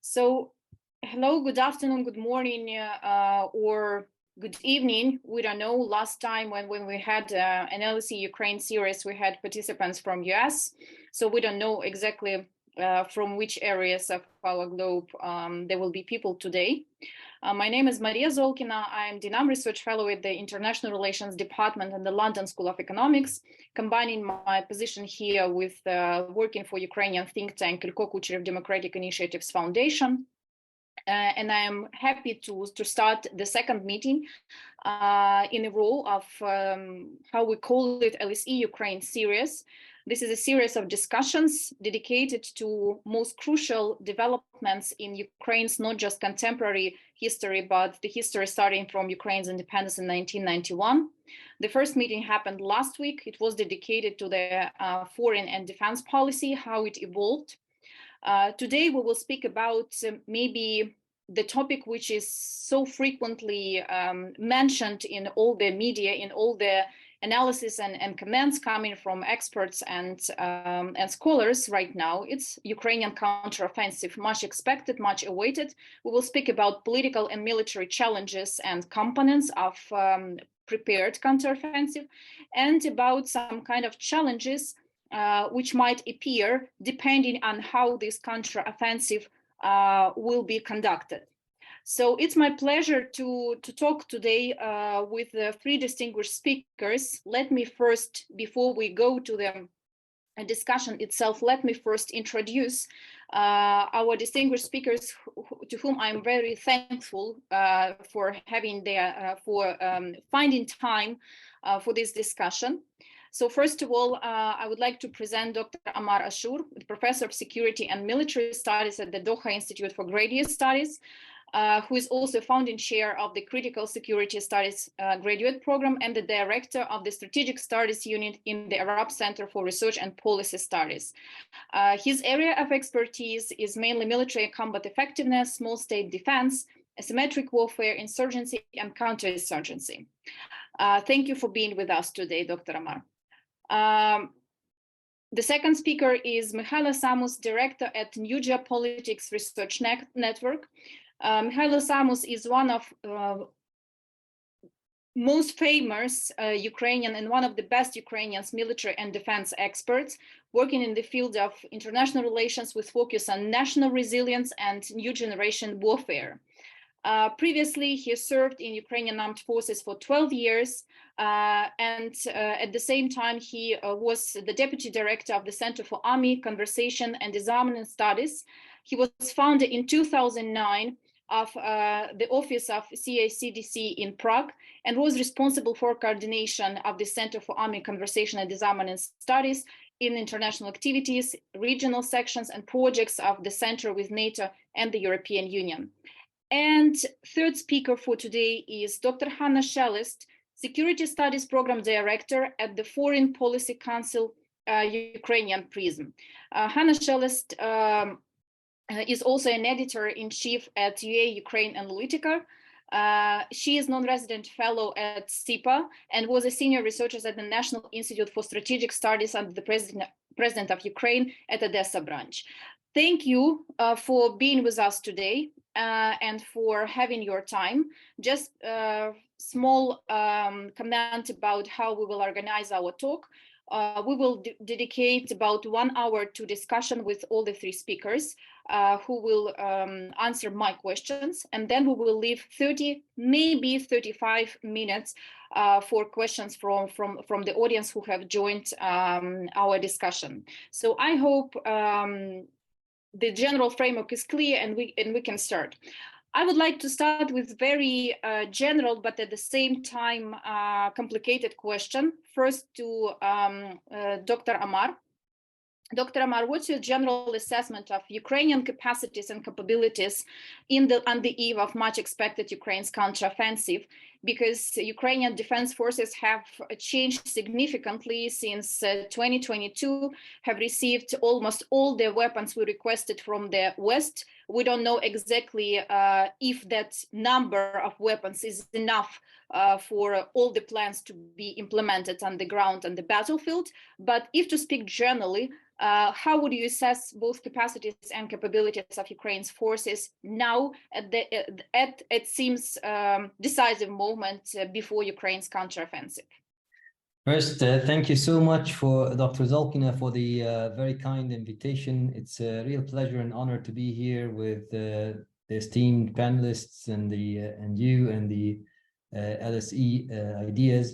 So, hello, good afternoon, good morning, or good evening. We don't know. Last time when we had analyst Ukraine series, we had participants from US. So we don't know exactly from which areas of our globe there will be people today. My name is Mariia Zolkina. I'm DINAM Research Fellow at the International Relations Department in the London School of Economics, combining my position here with working for Ukrainian think tank Ilko Kucherev Democratic Initiatives Foundation. And I am happy to start the second meeting in a role of how we call it LSE Ukraine series. This is a series of discussions dedicated to most crucial developments in Ukraine's not just contemporary history, but the history starting from Ukraine's independence in 1991. The first meeting happened last week. It was dedicated to the foreign and defense policy, how it evolved. Today, we will speak about maybe the topic which is so frequently mentioned in all the media, in all the analysis and comments coming from experts and scholars right now. It's Ukrainian counteroffensive, much expected, much awaited. We will speak about political and military challenges and components of prepared counteroffensive, and about some kind of challenges which might appear depending on how this counteroffensive will be conducted. So it's my pleasure to talk today with the three distinguished speakers. Let me first, before we go to the discussion itself, let me first introduce our distinguished speakers, to whom I'm very thankful for having finding time for this discussion. So first of all, I would like to present Dr. Amar Ashur, Professor of Security and Military Studies at the Doha Institute for Graduate Studies, who is also founding chair of the Critical Security Studies graduate program and the director of the Strategic Studies Unit in the Arab Center for Research and Policy Studies. His area of expertise is mainly military combat effectiveness, small state defense, asymmetric warfare, insurgency, and counterinsurgency. Thank you for being with us today, Dr. Amar. The second speaker is Mihailo Samus, director at New Geopolitics Research Network. Mihailo Samus is one of most famous Ukrainian and one of the best Ukrainians military and defense experts, working in the field of international relations with focus on national resilience and new generation warfare. Previously, he served in Ukrainian armed forces for 12 years, and at the same time, he was the deputy director of the Center for Army, Conversation, and Disarmament Studies. He was founded in 2009 of the office of CACDC in Prague and was responsible for coordination of the Center for Army, Conversation, and Disarmament Studies in international activities, regional sections, and projects of the Center with NATO and the European Union. And third speaker for today is Dr. Hanna Shelest, Security Studies Program Director at the Foreign Policy Council Ukrainian Prism. Hanna Shelest is also an editor-in-chief at UA Ukraine Analytica. She is non-resident fellow at SIPA and was a senior researcher at the National Institute for Strategic Studies under the President of Ukraine at Odessa branch. Thank you for being with us today and for having your time. Just a small comment about how we will organize our talk. We will dedicate about 1 hour to discussion with all the three speakers who will answer my questions, and then we will leave 30, maybe 35 minutes for questions from the audience who have joined our discussion. So I hope the general framework is clear and we can start. I would like to start with very general, but at the same time, complicated question. First to Dr. Amar. Dr. Amar, what's your general assessment of Ukrainian capacities and capabilities on the eve of much expected Ukraine's counteroffensive, because Ukrainian defense forces have changed significantly since 2022, have received almost all the weapons we requested from the West. We don't know exactly if that number of weapons is enough for all the plans to be implemented on the ground and the battlefield. But if to speak generally, how would you assess both capacities and capabilities of Ukraine's forces now at it seems decisive moment before Ukraine's counteroffensive? First, thank you so much for Dr. Zolkina for the very kind invitation. It's a real pleasure and honor to be here with the esteemed panelists and you and the LSE ideas.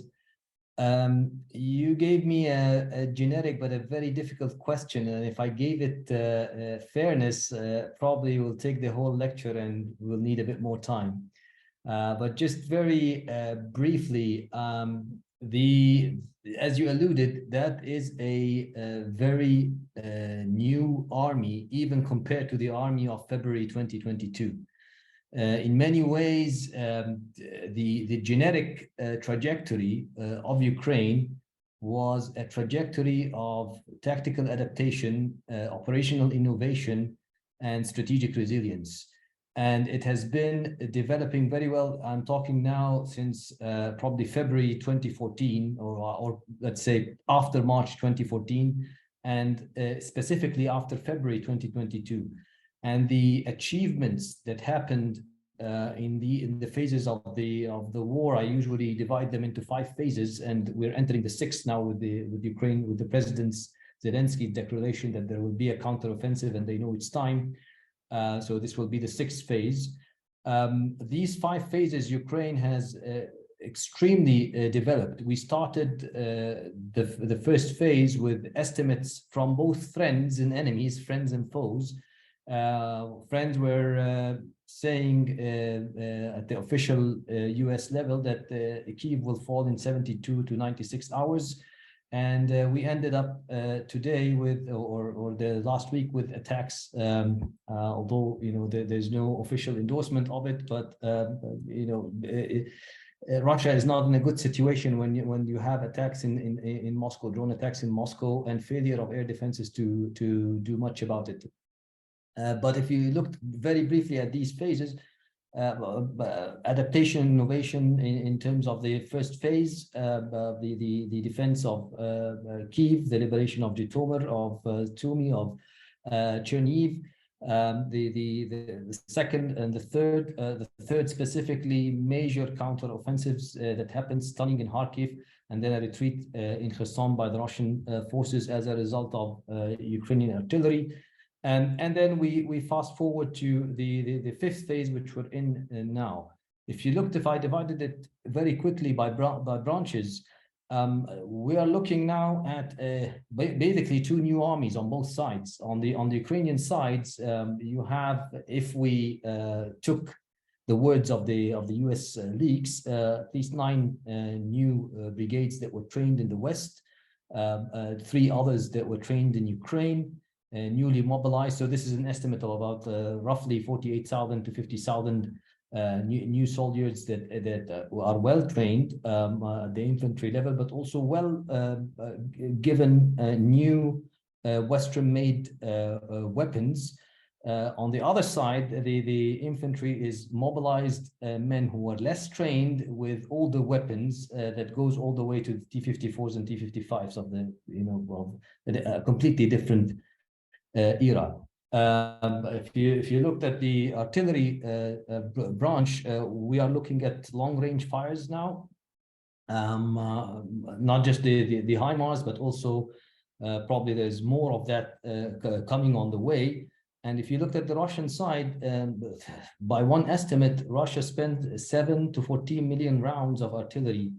You gave me a generic but a very difficult question, and if I gave it fairness, probably will take the whole lecture and we'll need a bit more time. But just very briefly, as you alluded, that is a very new army, even compared to the army of February 2022. In many ways, the genetic trajectory of Ukraine was a trajectory of tactical adaptation, operational innovation, and strategic resilience. And it has been developing very well. I'm talking now since probably February 2014, or let's say after March 2014, and specifically after February 2022. And the achievements that happened in the phases of the war, I usually divide them into 5 phases, and we're entering the 6th now with Ukraine, with the President Zelensky's declaration that there will be a counteroffensive, and they know it's time. So this will be the 6th phase. These 5 phases, Ukraine has extremely developed. We started the first phase with estimates from both friends and enemies, friends and foes. Friends were saying at the official US level that Kyiv will fall in 72 to 96 hours. And we ended up today with, or the last week with attacks, although, you know, there's no official endorsement of it, but, you know, Russia is not in a good situation when you have attacks in Moscow, drone attacks in Moscow, and failure of air defenses to do much about it. But if you looked very briefly at these phases, adaptation, innovation in terms of the first phase, the defense of Kyiv, the liberation of Zhytomyr, of Sumy, of Chernihiv, the second and the third specifically major counteroffensives that happened, stunning in Kharkiv, and then a retreat in Kherson by the Russian forces as a result of Ukrainian artillery. And then we fast forward to the 5th phase, which we're in now. If you looked, if I divided it very quickly by branches, we are looking now at basically 2 new armies on both sides. On the Ukrainian sides, you have, if we took the words of the US leaks, at least 9 new brigades that were trained in the West, 3 others that were trained in Ukraine, newly mobilized. So this is an estimate of about roughly 48,000 to 50,000 new soldiers that are well trained at the infantry level, but also well given new Western-made weapons. On the other side, the infantry is mobilized men who are less trained with older weapons that goes all the way to the T-54s and T-55s of the, you know, a completely different era. If you looked at the artillery branch, we are looking at long-range fires now, not just the HIMARS, but also probably there's more of that coming on the way. And if you looked at the Russian side, by one estimate, Russia spent 7 to 14 million rounds of artillery.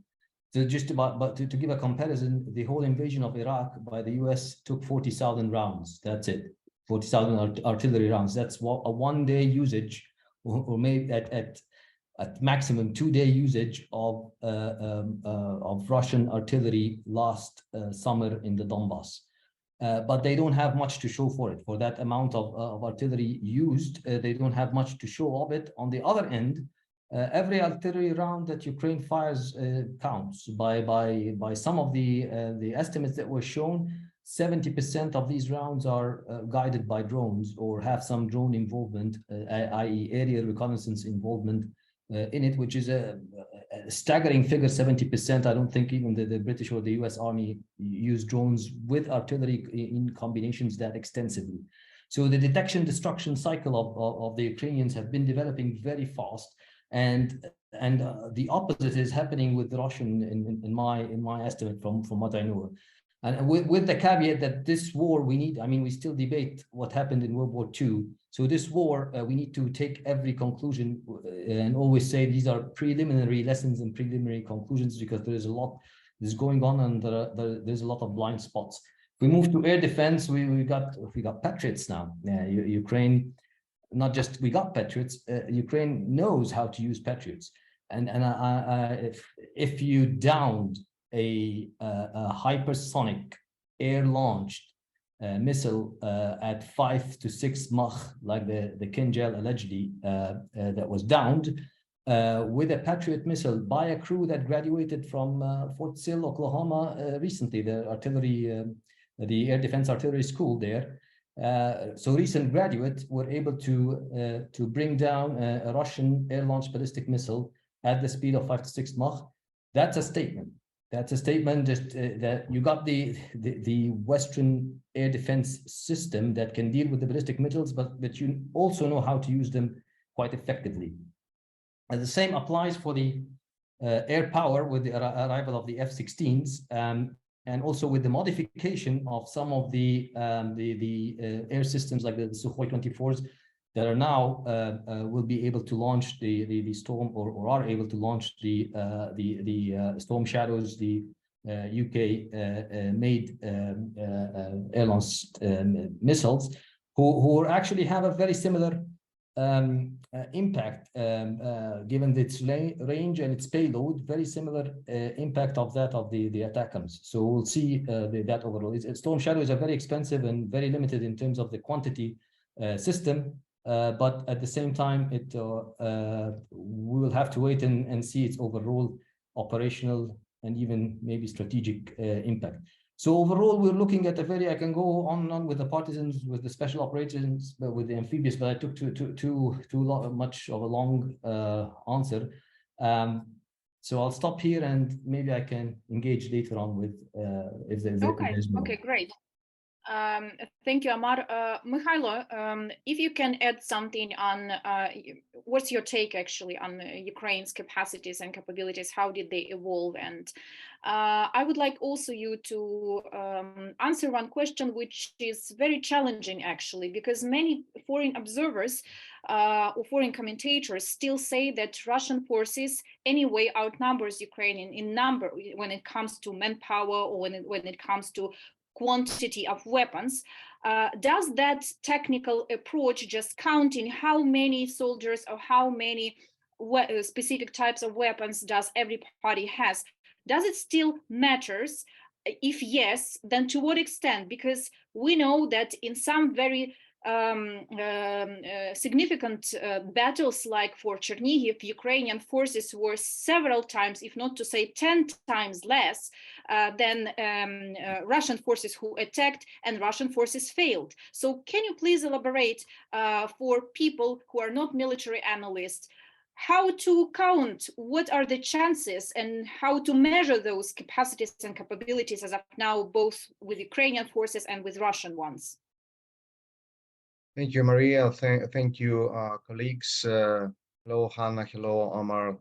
So just about, to give a comparison, the whole invasion of Iraq by the US took 40,000 rounds. That's it, 40,000 artillery rounds. That's a one-day usage, or maybe at maximum 2-day usage of Russian artillery last summer in the Donbass. But they don't have much to show for it. For that amount of artillery used, they don't have much to show of it. On the other end, every artillery round that Ukraine fires counts. By some of the estimates that were shown, 70% of these rounds are guided by drones or have some drone involvement, i.e. aerial reconnaissance involvement in it, which is a staggering figure, 70%. I don't think even the British or the US Army use drones with artillery in combinations that extensively. So the detection destruction cycle of the Ukrainians have been developing very fast. And the opposite is happening with the Russian in my estimate from what I know. And with the caveat that this war we still debate what happened in World War II. So this war, we need to take every conclusion and always say these are preliminary lessons and preliminary conclusions, because there is a lot that's going on and there's a lot of blind spots. If we move to air defense, we got Patriots now. Ukraine, not just we got Patriots, Ukraine knows how to use Patriots. And if you downed a hypersonic air-launched missile at 5 to 6 Mach, like the Kinjal allegedly that was downed, with a Patriot missile by a crew that graduated from Fort Sill, Oklahoma recently, the Air Defense Artillery School there. So recent graduates were able to bring down a Russian air-launched ballistic missile at the speed of 5 to 6 Mach. That's a statement. That's a statement that you got the Western air defense system that can deal with the ballistic missiles, but you also know how to use them quite effectively. And the same applies for the air power with the arrival of the F-16s, and also with the modification of some of the air systems like the Sukhoi 24s that are now will be able to launch the Storm, or are able to launch the Storm Shadows, the UK made air-launched missiles, who actually have a very similar impact, given its range and its payload, very similar impact of that of the ATACMS. So we'll see that overall. Storm Shadow is a very expensive and very limited in terms of the quantity system. But at the same time, we will have to wait and see its overall operational and even maybe strategic impact. So overall, we're looking at I can go on and on with the partisans, with the special operations, with the amphibious, but I took too much of a long answer. So I'll stop here and maybe I can engage later on with if there's more. Okay, great. Thank you, Amar. Mikhailo, if you can add something on what's your take actually on Ukraine's capacities and capabilities, how did they evolve? And I would like also you to answer one question which is very challenging actually, because many foreign observers or foreign commentators still say that Russian forces anyway outnumbers Ukrainian in number when it comes to manpower or when it comes to quantity of weapons. Does that technical approach just counting how many soldiers or how many specific types of weapons does every party has, does it still matters? If yes, then to what extent? Because we know that in some very significant battles like for Chernihiv, Ukrainian forces were several times, if not to say 10 times less than Russian forces who attacked, and Russian forces failed. So can you please elaborate for people who are not military analysts, how to count, what are the chances, and how to measure those capacities and capabilities as of now, both with Ukrainian forces and with Russian ones? Thank you, Maria. Thank you, colleagues. Hello, Hanna. Hello, Omar.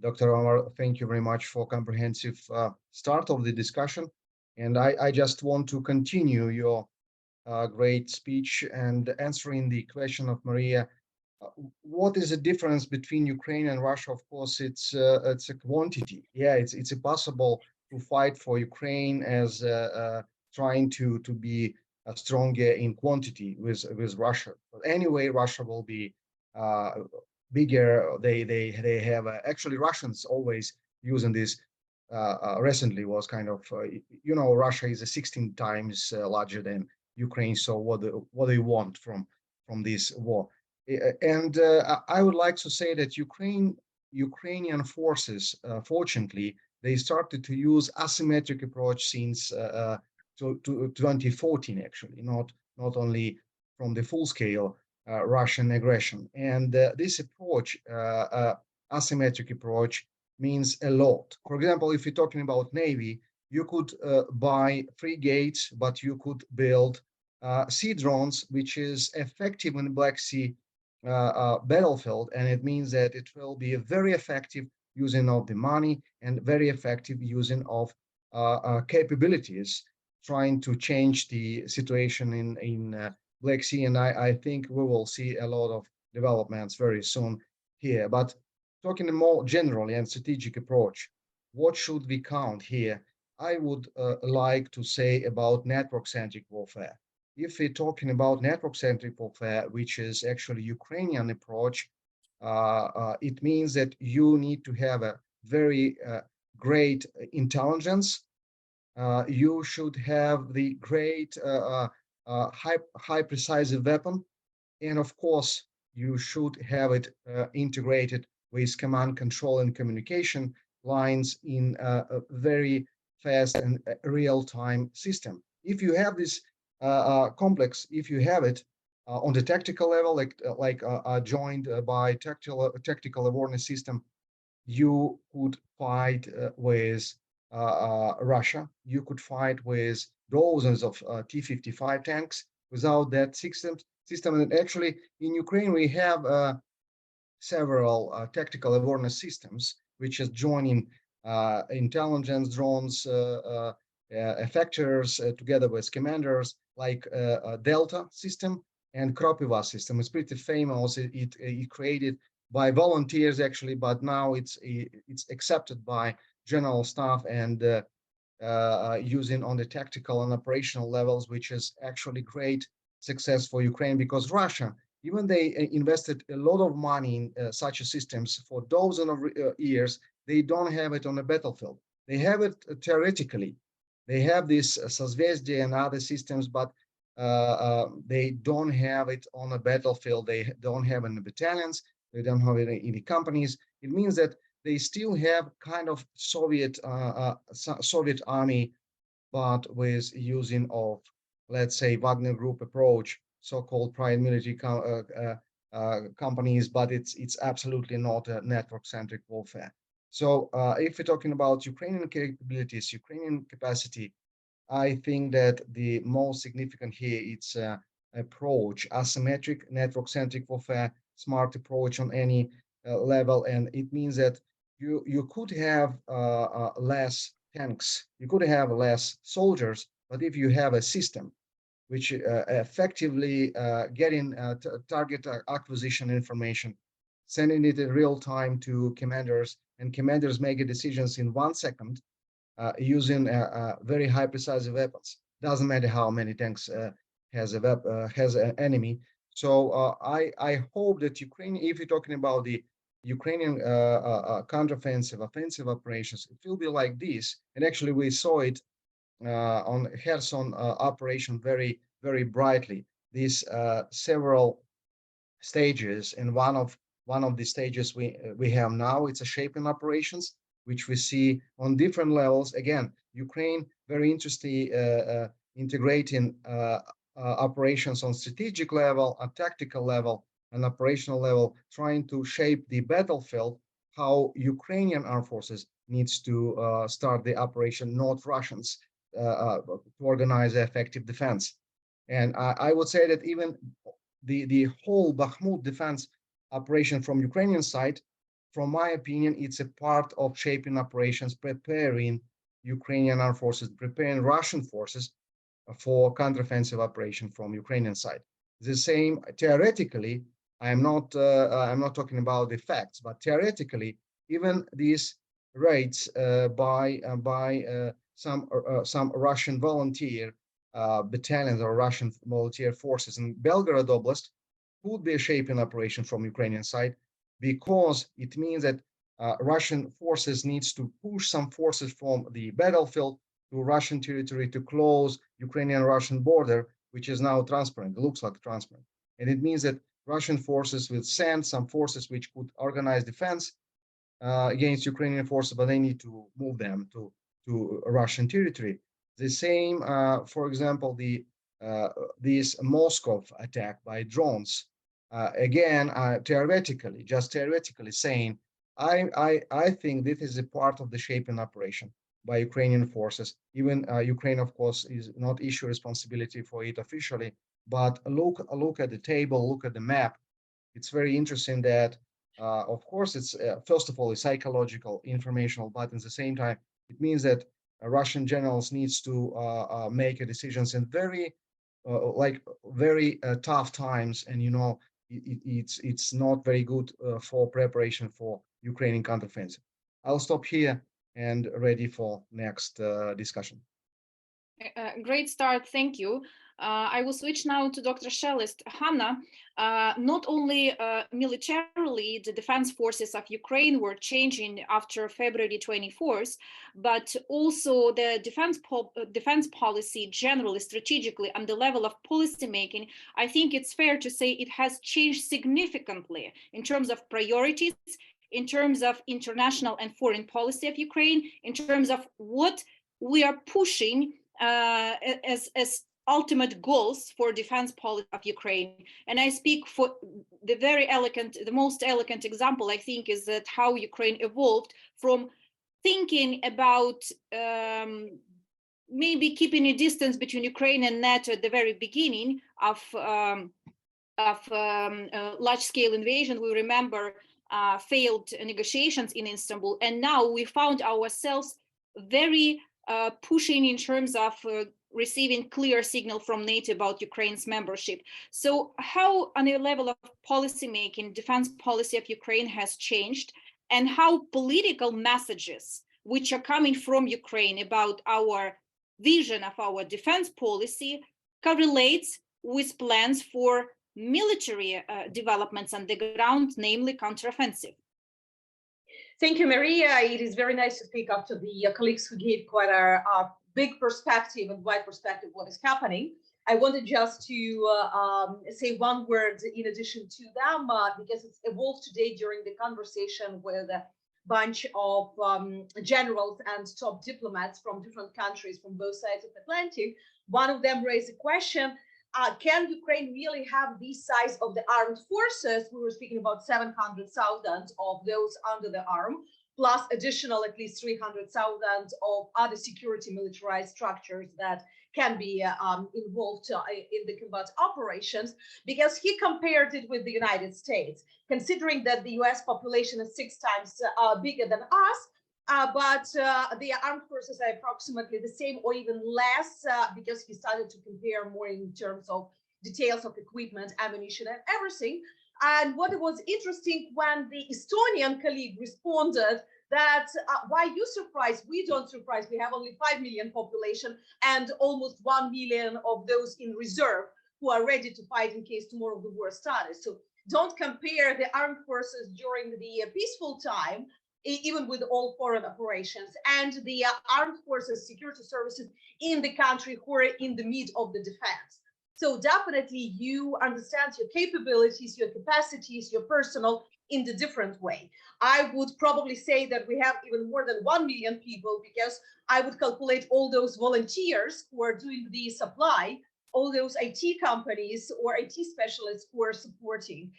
Dr. Omar, thank you very much for comprehensive start of the discussion. And I just want to continue your great speech and answering the question of Maria. What is the difference between Ukraine and Russia? Of course, it's a quantity. Yeah, it's impossible to fight for Ukraine as trying to be stronger in quantity with Russia. But anyway, Russia will be bigger. They have actually Russians always using this. Recently was kind of Russia is 16 times larger than Ukraine. So what do you want from this war? And I would like to say that Ukrainian forces, fortunately, they started to use asymmetric approach since to 2014, actually, not only from the full-scale Russian aggression. And this approach, asymmetric approach, means a lot. For example, if you're talking about Navy, you could buy frigates, but you could build sea drones, which is effective in the Black Sea battlefield, and it means that it will be a very effective using of the money and very effective using of capabilities, trying to change the situation in Black Sea. And I think we will see a lot of developments very soon here. But talking more generally and strategic approach, what should we count here? I would like to say about network-centric warfare. If we're talking about network-centric warfare, which is actually Ukrainian approach, it means that you need to have a very great intelligence. You should have the great high precise weapon, and of course, you should have it integrated with command control and communication lines in a very fast and real-time system. If you have this complex, if you have it on the tactical level, like joined by tactical awareness system, you could fight with Russia. You could fight with dozens of T-55 tanks without that system. And actually, in Ukraine, we have several tactical awareness systems, which is joining intelligence drones, effectors together with commanders, like Delta system and Kropiva system. It's pretty famous. It created by volunteers actually, but now it's accepted by general staff and using on the tactical and operational levels, which is actually great success for Ukraine, because Russia, even they invested a lot of money in such systems for dozens of years, they don't have it on the battlefield. They have it theoretically. They have this Sazvezdia and other systems, but they don't have it on a battlefield. They don't have it in the battalions. They don't have it in the companies. It means that they still have kind of Soviet army, but with using of, let's say, Wagner Group approach, so-called private military companies, but it's absolutely not a network-centric warfare. So if we're talking about Ukrainian capabilities, Ukrainian capacity, I think that the most significant here it's approach, asymmetric network-centric warfare, smart approach on any level, and it means that you could have less tanks, you could have less soldiers, but if you have a system which effectively getting target acquisition information, sending it in real time to commanders, and commanders make decisions in 1 second using very high precise weapons. Doesn't matter how many tanks has an enemy. So I hope that Ukraine, if you're talking about the Ukrainian counteroffensive, offensive operations, it will be like this. And actually, we saw it on Kherson operation very, very brightly. These several stages, and one of the stages we have now, it's a shaping operations, which we see on different levels. Again, Ukraine very interesting integrating operations on strategic level, on tactical level, and operational level, trying to shape the battlefield, how Ukrainian armed forces needs to start the operation, not Russians, to organize effective defense. And I would say that even the whole Bakhmut defense operation from Ukrainian side, from my opinion, it's a part of shaping operations, preparing Ukrainian armed forces, preparing Russian forces for counteroffensive operation from Ukrainian side. The same theoretically, I'm not talking about the facts, but theoretically, even these raids by some Russian volunteer battalions or Russian volunteer forces in Belgorod Oblast could be a shaping operation from Ukrainian side, because it means that Russian forces needs to push some forces from the battlefield to Russian territory to close Ukrainian-Russian border, which is now transparent, it looks like transparent. And it means that Russian forces will send some forces which could organize defense against Ukrainian forces, but they need to move them to Russian territory. The same, for example, this Moscow attack by drones. Again, just theoretically saying, I think this is a part of the shaping operation by Ukrainian forces. Even Ukraine, of course, is not issue responsibility for it officially, but look at the table, look at the map. It's very interesting that, of course, it's first of all, it's psychological, informational, but at the same time, it means that Russian generals needs to make decisions in very tough times, and it's not very good for preparation for Ukrainian counteroffensive. I'll stop here and ready for next discussion. Great start, thank you. I will switch now to Dr. Shelist. Hanna, not only militarily the defense forces of Ukraine were changing after February 24th, but also the defense policy generally, strategically, on the level of policymaking, I think it's fair to say it has changed significantly in terms of priorities, in terms of international and foreign policy of Ukraine, in terms of what we are pushing as ultimate goals for defense policy of Ukraine. And I speak for the most elegant example, I think, is that how Ukraine evolved from thinking about maybe keeping a distance between Ukraine and NATO at the very beginning of large-scale invasion. We remember failed negotiations in Istanbul, and now we found ourselves very pushing in terms of receiving clear signal from NATO about Ukraine's membership. So how, on a level of policymaking, defense policy of Ukraine has changed, and how political messages which are coming from Ukraine about our vision of our defense policy correlates with plans for military developments on the ground, namely counteroffensive. Thank you, Mariia. It is very nice to speak after the colleagues who gave quite a big perspective and wide perspective of what is happening. I wanted just to say one word in addition to them, because it's evolved today during the conversation with a bunch of generals and top diplomats from different countries from both sides of the Atlantic. One of them raised a question, can Ukraine really have the size of the armed forces? We were speaking about 700,000 of those under the arm, plus additional at least 300,000 of other security militarized structures that can be involved in the combat operations, because he compared it with the United States, considering that the US population is 6 times bigger than us, but the armed forces are approximately the same or even less, because he started to compare more in terms of details of equipment, ammunition, and everything. And what was interesting when the Estonian colleague responded that why you surprised? We don't surprise. We have only 5 million population and almost 1 million of those in reserve who are ready to fight in case tomorrow the war started. So don't compare the armed forces during the peaceful time, even with all foreign operations, and the armed forces, security services in the country who are in the mid of the defense. So definitely you understand your capabilities, your capacities, your personal in the different way. I would probably say that we have even more than 1 million people, because I would calculate all those volunteers who are doing the supply, all those IT companies or IT specialists who are supporting.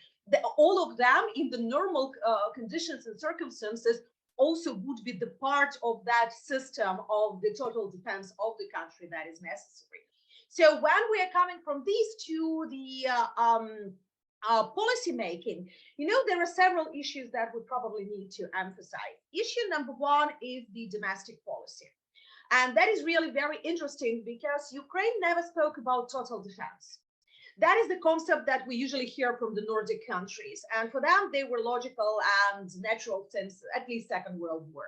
All of them in the normal conditions and circumstances also would be the part of that system of the total defense of the country that is necessary. So when we are coming from these to the policy making, there are several issues that we probably need to emphasize. Issue number one is the domestic policy. And that is really very interesting because Ukraine never spoke about total defense. That is the concept that we usually hear from the Nordic countries. And for them, they were logical and natural since at least Second World War.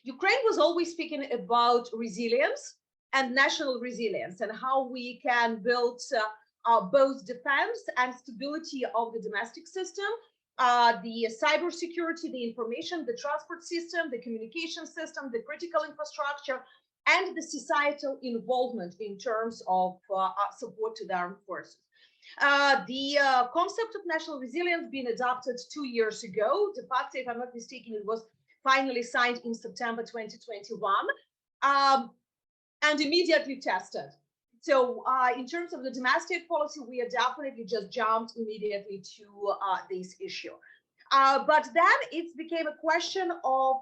Ukraine was always speaking about resilience and national resilience and how we can build both defense and stability of the domestic system, the cybersecurity, the information, the transport system, the communication system, the critical infrastructure, and the societal involvement in terms of support to the armed forces. The concept of national resilience being adopted 2 years ago. De facto, if I'm not mistaken, it was finally signed in September 2021 and immediately tested. So in terms of the domestic policy, we are definitely just jumped immediately to this issue. But then it became a question of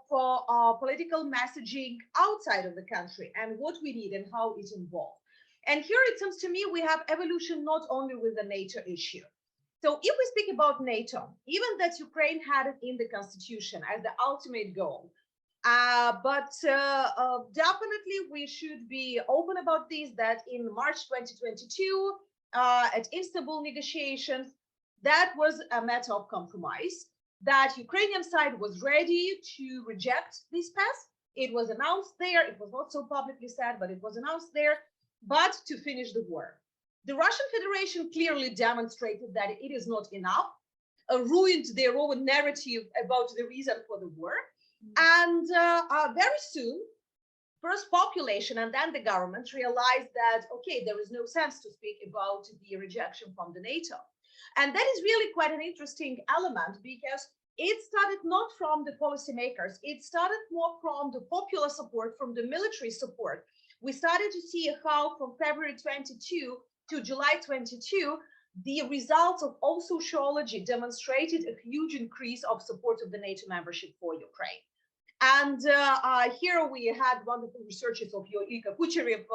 political messaging outside of the country and what we need and how it involved. And here it seems to me we have evolution not only with the NATO issue. So if we speak about NATO, even that Ukraine had it in the constitution as the ultimate goal, but definitely we should be open about this, that in March 2022, at Istanbul negotiations, that was a matter of compromise, that Ukrainian side was ready to reject this path. It was announced there. It was not so publicly said, but it was announced there, but to finish the war. The Russian Federation clearly demonstrated that it is not enough, ruined their own narrative about the reason for the war. And very soon, first population and then the government realized that, okay, there is no sense to speak about the rejection from the NATO. And that is really quite an interesting element, because it started not from the policymakers, it started more from the popular support, from the military support. We started to see how from February 22 to July 22, the results of all sociology demonstrated a huge increase of support of the NATO membership for Ukraine. And here we had wonderful researchers of your Ilka Kucherev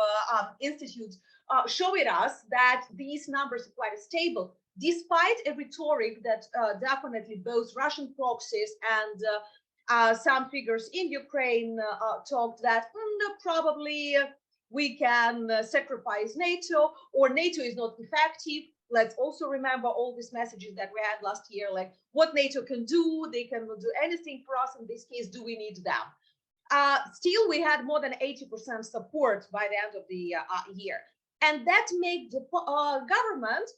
Institute showing us that these numbers are quite stable, despite a rhetoric that definitely both Russian proxies and some figures in Ukraine talked that probably we can sacrifice NATO, or NATO is not effective. Let's also remember all these messages that we had last year, like what NATO can do, they cannot do anything for us in this case, do we need them? Still, we had more than 80% support by the end of the year. And that made the government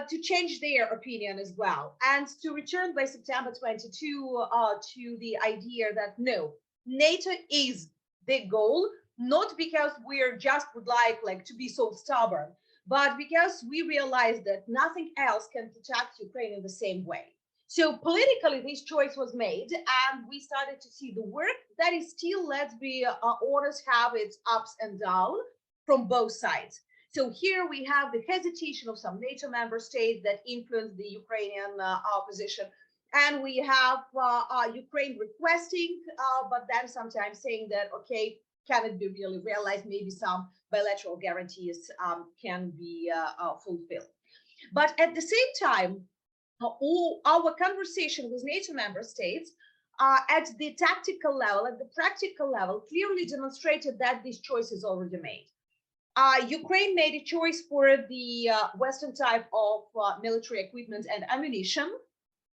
to change their opinion as well, and to return by September 22 to the idea that no, NATO is the goal, not because we're just would like to be so stubborn, but because we realized that nothing else can protect Ukraine in the same way. So politically, this choice was made, and we started to see the work that is still, let's be honest, have its ups and downs from both sides. So here we have the hesitation of some NATO member states that influence the Ukrainian opposition. And we have Ukraine requesting, but then sometimes saying that, okay, can it be really realized? Maybe some bilateral guarantees can be fulfilled. But at the same time, all our conversation with NATO member states at the tactical level, at the practical level, clearly demonstrated that this choice is already made. Ukraine made a choice for the Western type of military equipment and ammunition.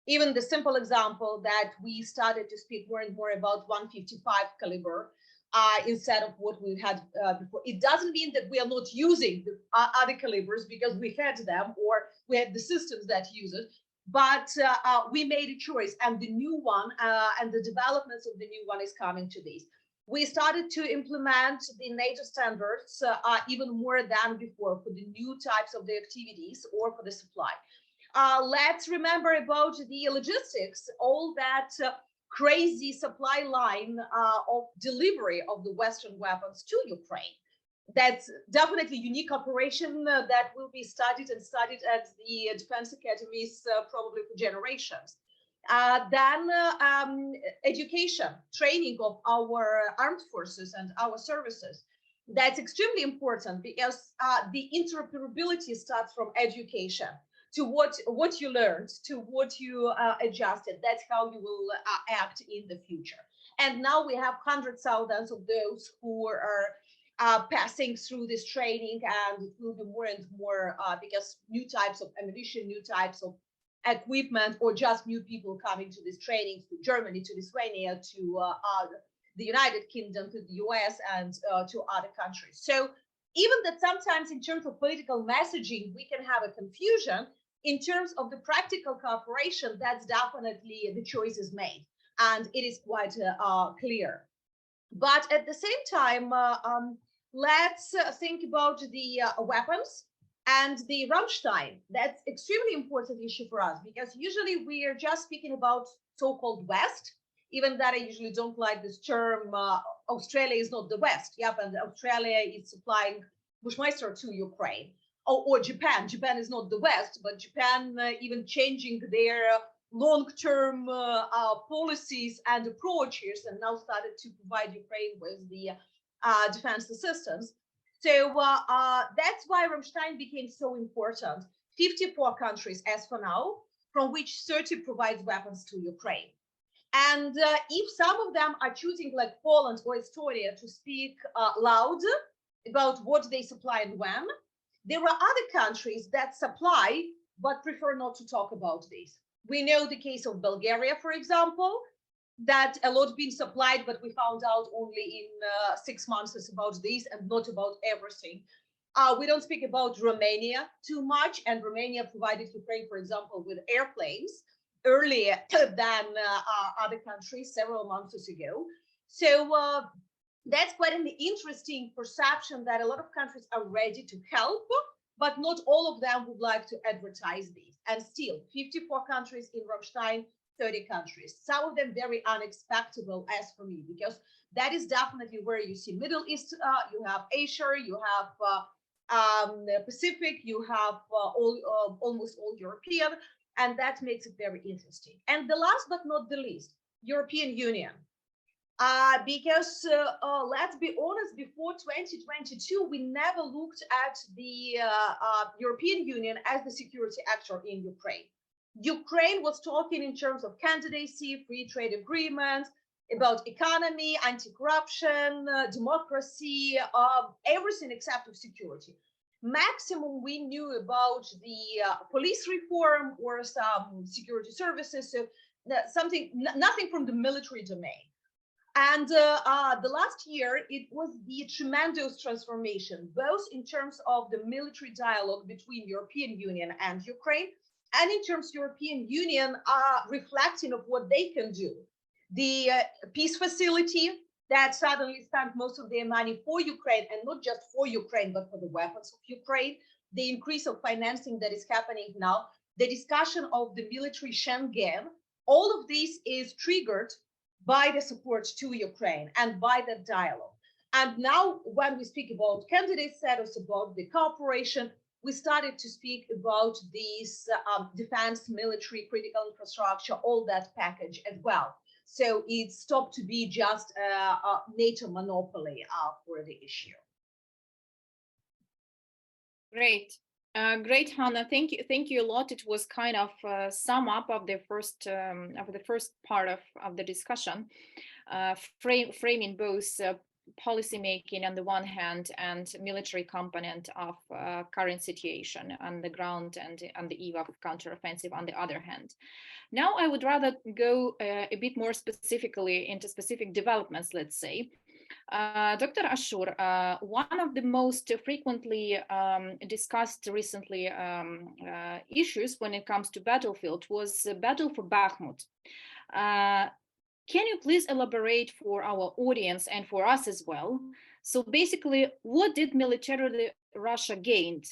Even the simple example that we started to speak more and more about 155 caliber instead of what we had before. It doesn't mean that we are not using the other calibers, because we had them, or we had the systems that use it, but we made a choice, and the new one and the developments of the new one is coming to this. We started to implement the NATO standards even more than before for the new types of the activities or for the supply. Let's remember about the logistics, all that crazy supply line of delivery of the Western weapons to Ukraine. That's definitely a unique operation that will be studied at the defense academies probably for generations. Then education, training of our armed forces and our services. That's extremely important, because the interoperability starts from education, to what you learned, to what you adjusted. That's how you will act in the future. And now we have hundreds of thousands of those who are passing through this training, and it will be more and more because new types of ammunition, new types of equipment, or just new people coming to this training, to Germany, to Lithuania, to the United Kingdom, to the US, and to other countries. So even that sometimes in terms of political messaging, we can have a confusion. In terms of the practical cooperation, that's definitely the choice is made, and it is quite clear. But at the same time, let's think about the weapons And the Rammstein, that's extremely important issue for us, because usually we are just speaking about so-called West, even that I usually don't like this term. Australia is not the West. Yep, and Australia is supplying Bushmeister to Ukraine. Or Japan. Japan is not the West, but Japan even changing their long-term policies and approaches, and now started to provide Ukraine with the defense assistance. So that's why Rammstein became so important. 54 countries as for now, from which 30 provides weapons to Ukraine. And if some of them are choosing, like Poland or Estonia, to speak loud about what they supply and when, there are other countries that supply but prefer not to talk about this. We know the case of Bulgaria, for example, that a lot being supplied, but we found out only in 6 months about this and not about everything. We don't speak about Romania too much, and Romania provided Ukraine, for example, with airplanes earlier than other countries several months ago. So that's quite an interesting perception that a lot of countries are ready to help, but not all of them would like to advertise this. And still, 54 countries in Rammstein, 30 countries, some of them very unexpected as for me, because that is definitely where you see Middle East, you have Asia, you have Pacific, you have almost all European, and that makes it very interesting. And the last but not the least, European Union. Because let's be honest, before 2022, we never looked at the European Union as the security actor in Ukraine. Ukraine was talking in terms of candidacy, free trade agreements, about economy, anti-corruption, democracy, everything except of security. Maximum we knew about the police reform or some security services, so nothing from the military domain. And the last year, it was the tremendous transformation, both in terms of the military dialogue between European Union and Ukraine, and in terms of European Union reflecting of what they can do. The peace facility that suddenly spent most of their money for Ukraine, and not just for Ukraine, but for the weapons of Ukraine, the increase of financing that is happening now, the discussion of the military Schengen, all of this is triggered by the support to Ukraine and by that dialogue. And now when we speak about candidate status, about the cooperation, we started to speak about this defense, military, critical infrastructure, all that package as well. So it stopped to be just a NATO monopoly for the issue. Great. Great, Hanna. Thank you a lot. It was kind of sum up of the first part of the discussion, framing both policy making on the one hand and military component of current situation on the ground and on the eve of counteroffensive on the other hand. Now I would rather go a bit more specifically into specific developments, let's say. Dr. Ashur, one of the most frequently discussed recently issues when it comes to battlefield was the battle for Bakhmut. Can you please elaborate for our audience and for us as well? So basically, what did militarily Russia gained?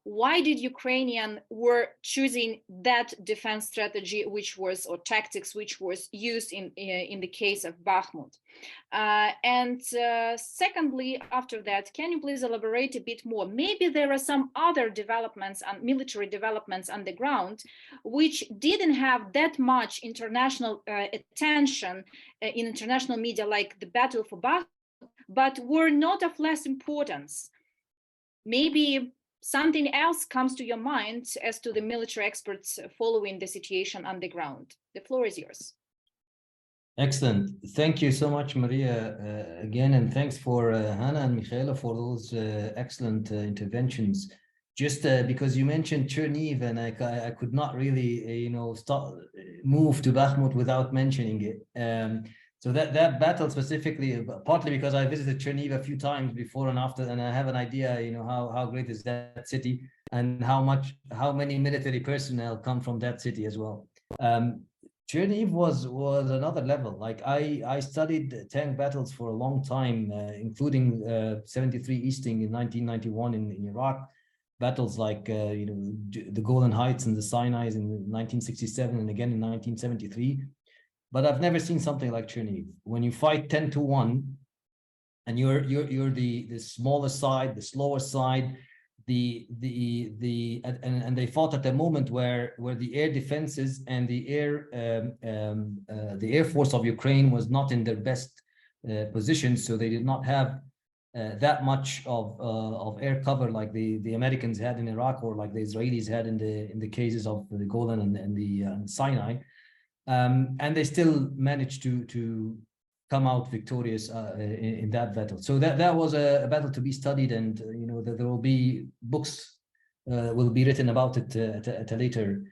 Why did Ukrainian were choosing that defense strategy, which was, or tactics, which was used in the case of Bakhmut? And secondly, after that, can you please elaborate a bit more? Maybe there are some other developments and military developments on the ground, which didn't have that much international attention in international media, like the battle for Bakhmut, but were not of less importance. Maybe something else comes to your mind as to the military experts following the situation on the ground. The floor is yours. Excellent. Thank you so much, Mariia, again, and thanks for Hanna and Michaela for those excellent interventions. Just because you mentioned Chernihiv, and I could not really, move to Bakhmut without mentioning it. So that battle specifically, partly because I visited Chernihiv a few times before and after, and I have an idea, how great is that city, and how many military personnel come from that city as well. Chernihiv was another level. Like I studied tank battles for a long time, including 73 Easting in 1991 in Iraq. battles like the Golan Heights and the Sinai in 1967 and again in 1973. But I've never seen something like Chernihiv. When you fight 10-1, and you're the smaller side, the slower side, and they fought at a moment where the air defenses and the air force of Ukraine was not in their best position, so they did not have that much of air cover like the Americans had in Iraq, or like the Israelis had in the cases of the Golan and the Sinai, and they still managed to come out victorious in that battle. So that was a battle to be studied, and there will be books will be written about it at a later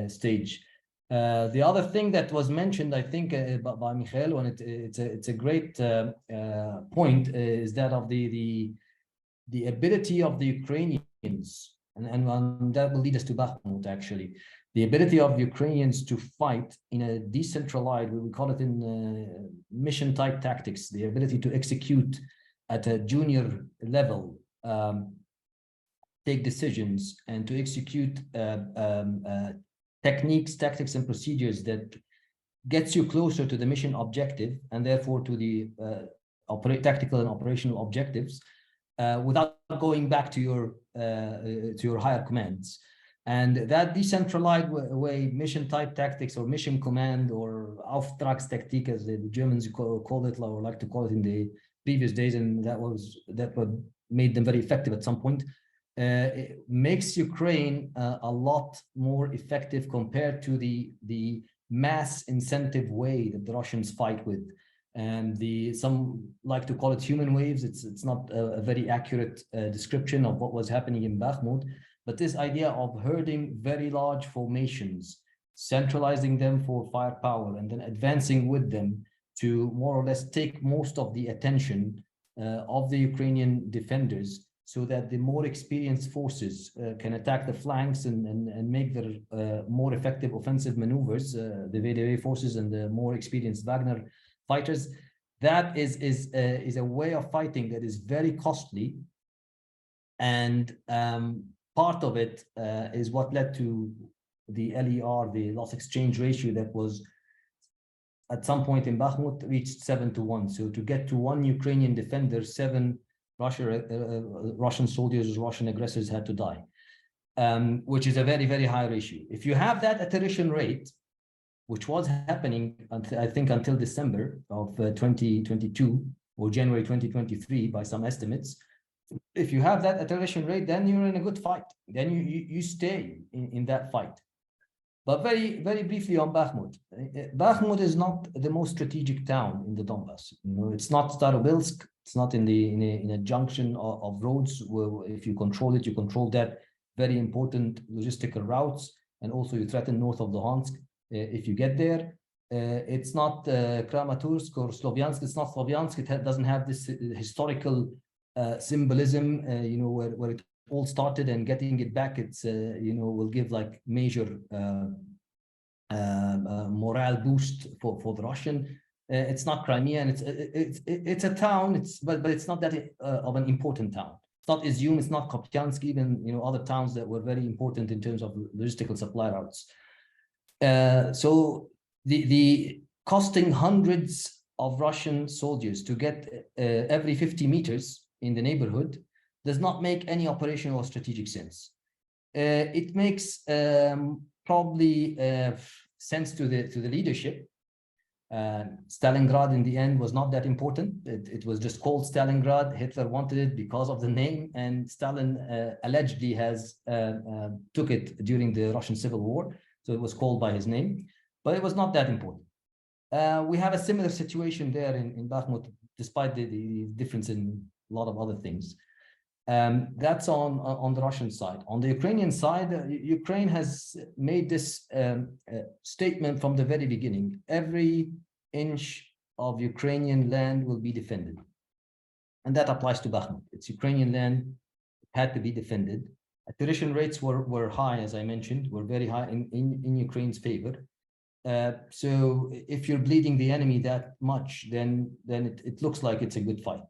stage. The other thing that was mentioned, I think, by Michael, and it's a great point, is that of the ability of the Ukrainians, and that will lead us to Bakhmut, actually. The ability of Ukrainians to fight in a decentralized, we call it in mission type tactics, the ability to execute at a junior level, take decisions, and to execute techniques, tactics, and procedures that gets you closer to the mission objective, and therefore to the tactical and operational objectives, without going back to your higher commands. And that decentralized way, mission type tactics, or mission command, or Auftragstaktik, as the Germans call it, or like to call it in the previous days, and that what made them very effective at some point. It makes Ukraine a lot more effective compared to the mass incentive way that the Russians fight with. And some like to call it human waves. It's not a very accurate description of what was happening in Bakhmut, but this idea of herding very large formations, centralizing them for firepower, and then advancing with them to more or less take most of the attention of the Ukrainian defenders, so that the more experienced forces can attack the flanks and make their more effective offensive maneuvers, the VDV forces and the more experienced Wagner fighters. That is a way of fighting that is very costly, and part of it is what led to the LER, the loss exchange ratio, that was at some point in Bakhmut reached 7-1. So to get to one Ukrainian defender, 7 Russian soldiers, Russian aggressors had to die, which is a very, very high ratio. If you have that attrition rate, which was happening, I think, until December of 2022 or January 2023 by some estimates, if you have that attrition rate, then you're in a good fight. Then you stay in that fight. But very, very briefly on Bakhmut. Bakhmut is not the most strategic town in the Donbass. It's not Starobilsk. It's not in a junction of roads where if you control it, you control that very important logistical routes, and also you threaten north of Luhansk if you get there. It's not Kramatorsk or Slovyansk. It's not Slovyansk. It doesn't have this historical symbolism, where it all started, and getting it back, it's will give like major morale boost for the Russian. It's not Crimea, and it's a town. But it's not that of an important town. It's not Izium. It's not Kopyansk. Even other towns that were very important in terms of logistical supply routes. So the costing hundreds of Russian soldiers to get every 50 meters in the neighborhood does not make any operational or strategic sense. It makes probably sense to the leadership. Stalingrad in the end was not that important. It was just called Stalingrad. Hitler wanted it because of the name, and Stalin allegedly took it during the Russian Civil War, so it was called by his name, but it was not that important. We have a similar situation there in Bakhmut, despite the difference in a lot of other things. That's on the Russian side. On the Ukrainian side, Ukraine has made this statement from the very beginning. Every inch of Ukrainian land will be defended. And that applies to Bakhmut. It's Ukrainian land, had to be defended. Attrition rates were high, as I mentioned, were very high in Ukraine's favor. So if you're bleeding the enemy that much, then it looks like it's a good fight.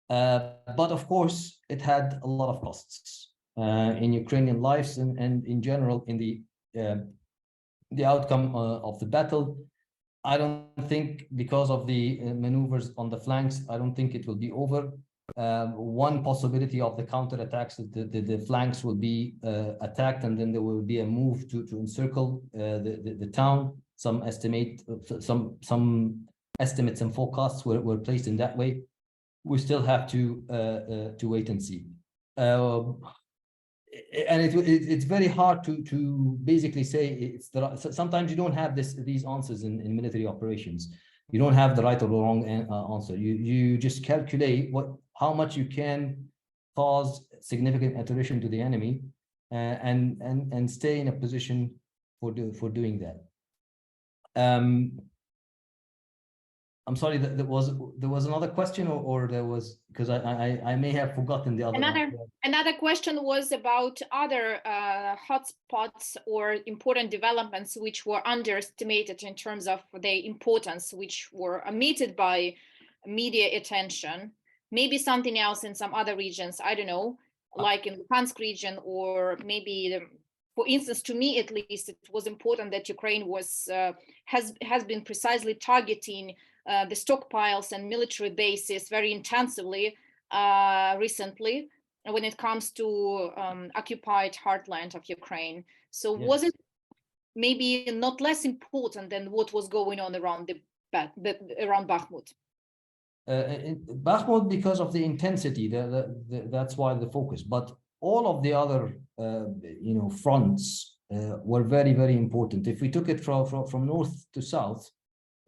But of course, it had a lot of costs. in Ukrainian lives and in general in the outcome of the battle. I don't think, because of the maneuvers on the flanks, I don't think it will be over. One possibility of the counterattacks, the flanks will be attacked, and then there will be a move to encircle the town. Some estimates and forecasts were placed in that way. We still have to wait and see. And it's very hard to basically say sometimes you don't have these answers in military operations. You don't have the right or wrong answer. You just calculate how much you can cause significant attrition to the enemy, and stay in a position for doing that. I'm sorry, there was another question, or there was, because I may have forgotten the other. Another question was about other hotspots or important developments which were underestimated in terms of their importance, which were omitted by media attention. Maybe something else in some other regions, I don't know, like in the Luhansk region, or maybe for instance, to me at least, it was important that Ukraine has been precisely targeting the stockpiles and military bases very intensively recently when it comes to occupied heartland of Ukraine. So yes. Was it maybe not less important than what was going on around around Bakhmut? In Bakhmut, because of the intensity, that's why the focus. But all of the other, fronts were very, very important. If we took it from north to south,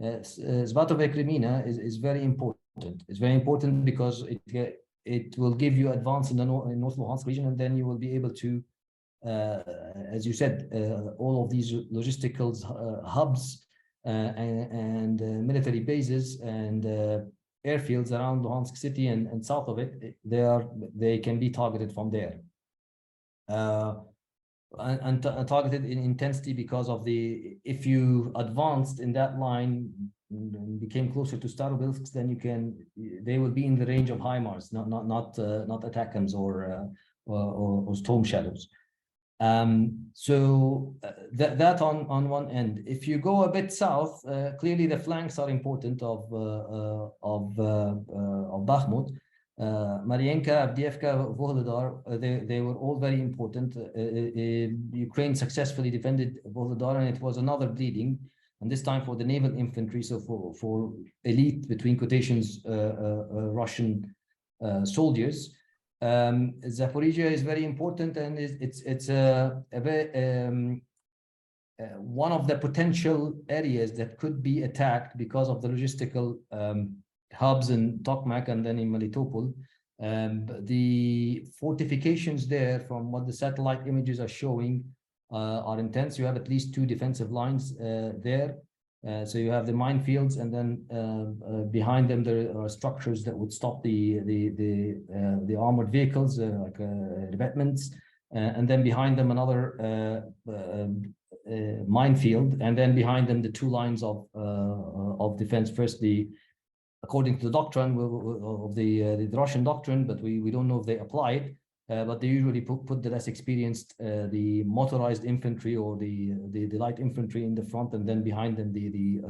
Svatove Crimea is very important. It's very important because it will give you advance in the North Luhansk region, and then you will be able to, as you said, all of these logistical hubs and military bases and airfields around Luhansk city and south of it, they can be targeted from there. And targeted in intensity because of if you advanced in that line and became closer to Starobilsk, then they will be in the range of HIMARS, not ATACMS or Storm Shadows. So that on one end. If you go a bit south, clearly the flanks are important of Bakhmut. Marienka, Avdiivka, Vuhledar, they were all very important. Ukraine successfully defended Vuhledar, and it was another bleeding, and this time for the naval infantry, so for elite, between quotations, Russian soldiers. Zaporizhia is very important, and it's one of the potential areas that could be attacked because of the logistical hubs in Tokmak and then in Melitopol. The fortifications there, from what the satellite images are showing, are intense. You have at least 2 defensive lines there. So you have the minefields, and then behind them there are structures that would stop the armored vehicles, like revetments, and then behind them another minefield, and then behind them the 2 lines of defense. Firstly, according to the doctrine of the Russian doctrine, but we don't know if they apply it, but they usually put the less experienced, the motorized infantry or the light infantry in the front, and then behind them the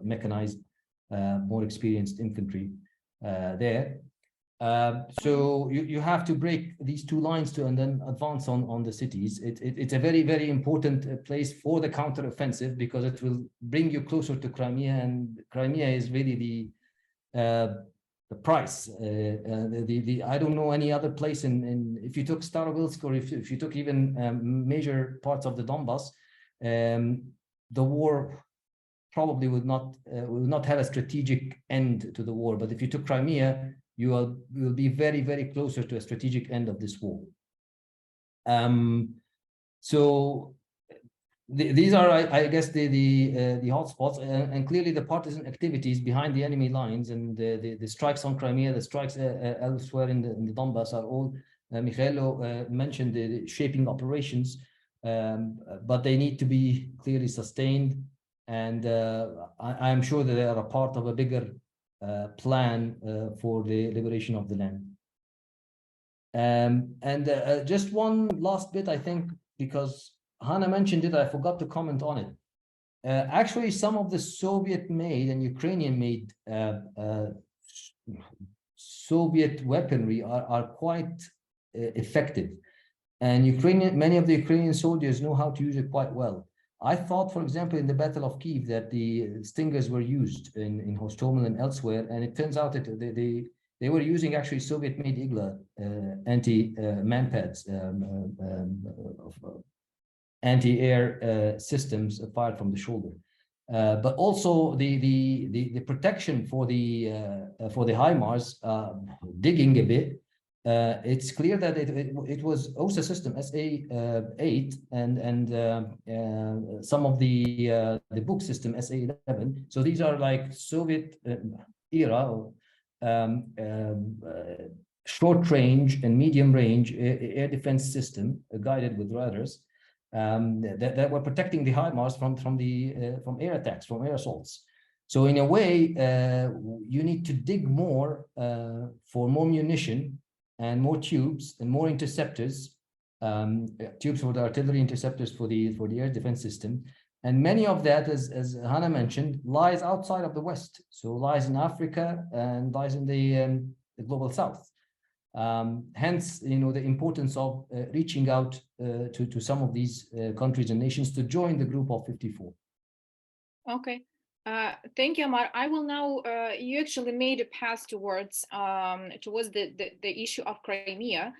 mechanized, more experienced infantry there. So you have to break these 2 lines and then advance on the cities. It's a very, very important place for the counteroffensive, because it will bring you closer to Crimea, and Crimea is really the price. I don't know any other place if you took Starobilsk, or if you took even major parts of the Donbass, the war probably would not have a strategic end to the war. But if you took Crimea, you will be very, very closer to a strategic end of this war. So these are, I guess, the hotspots, and clearly the partisan activities behind the enemy lines, and the strikes on Crimea, the strikes elsewhere in the Donbass are all. Mikhailo mentioned the shaping operations, but they need to be clearly sustained, and I'm sure that they are a part of a bigger plan for the liberation of the land. Just one last bit, I think, because Hannah mentioned it, I forgot to comment on it. Actually, some of the Soviet-made and Ukrainian-made Soviet weaponry are quite effective, and many of the Ukrainian soldiers know how to use it quite well. I thought, for example, in the Battle of Kiev, that the Stingers were used in Hostomel and elsewhere, and it turns out that they were using actually Soviet-made Igla anti-manpads, anti-air systems fired from the shoulder. But also the protection for the HIMARS, digging a bit. It's clear that it was OSA system SA-8 and some of the book system SA-11. So these are like Soviet era short range and medium range air defense system guided with radars that were protecting the HIMARS from air attacks, from air assaults. So in a way, you need to dig more for more munition and more tubes and more interceptors, tubes for the artillery, interceptors for the air defense system. And many of that, as Hannah mentioned, lies outside of the West. So lies in Africa and lies in the global South. Hence, the importance of reaching out to some of these countries and nations to join the group of 54. Okay. Thank you, Amar. I will now, you actually made a pass towards the issue of Crimea.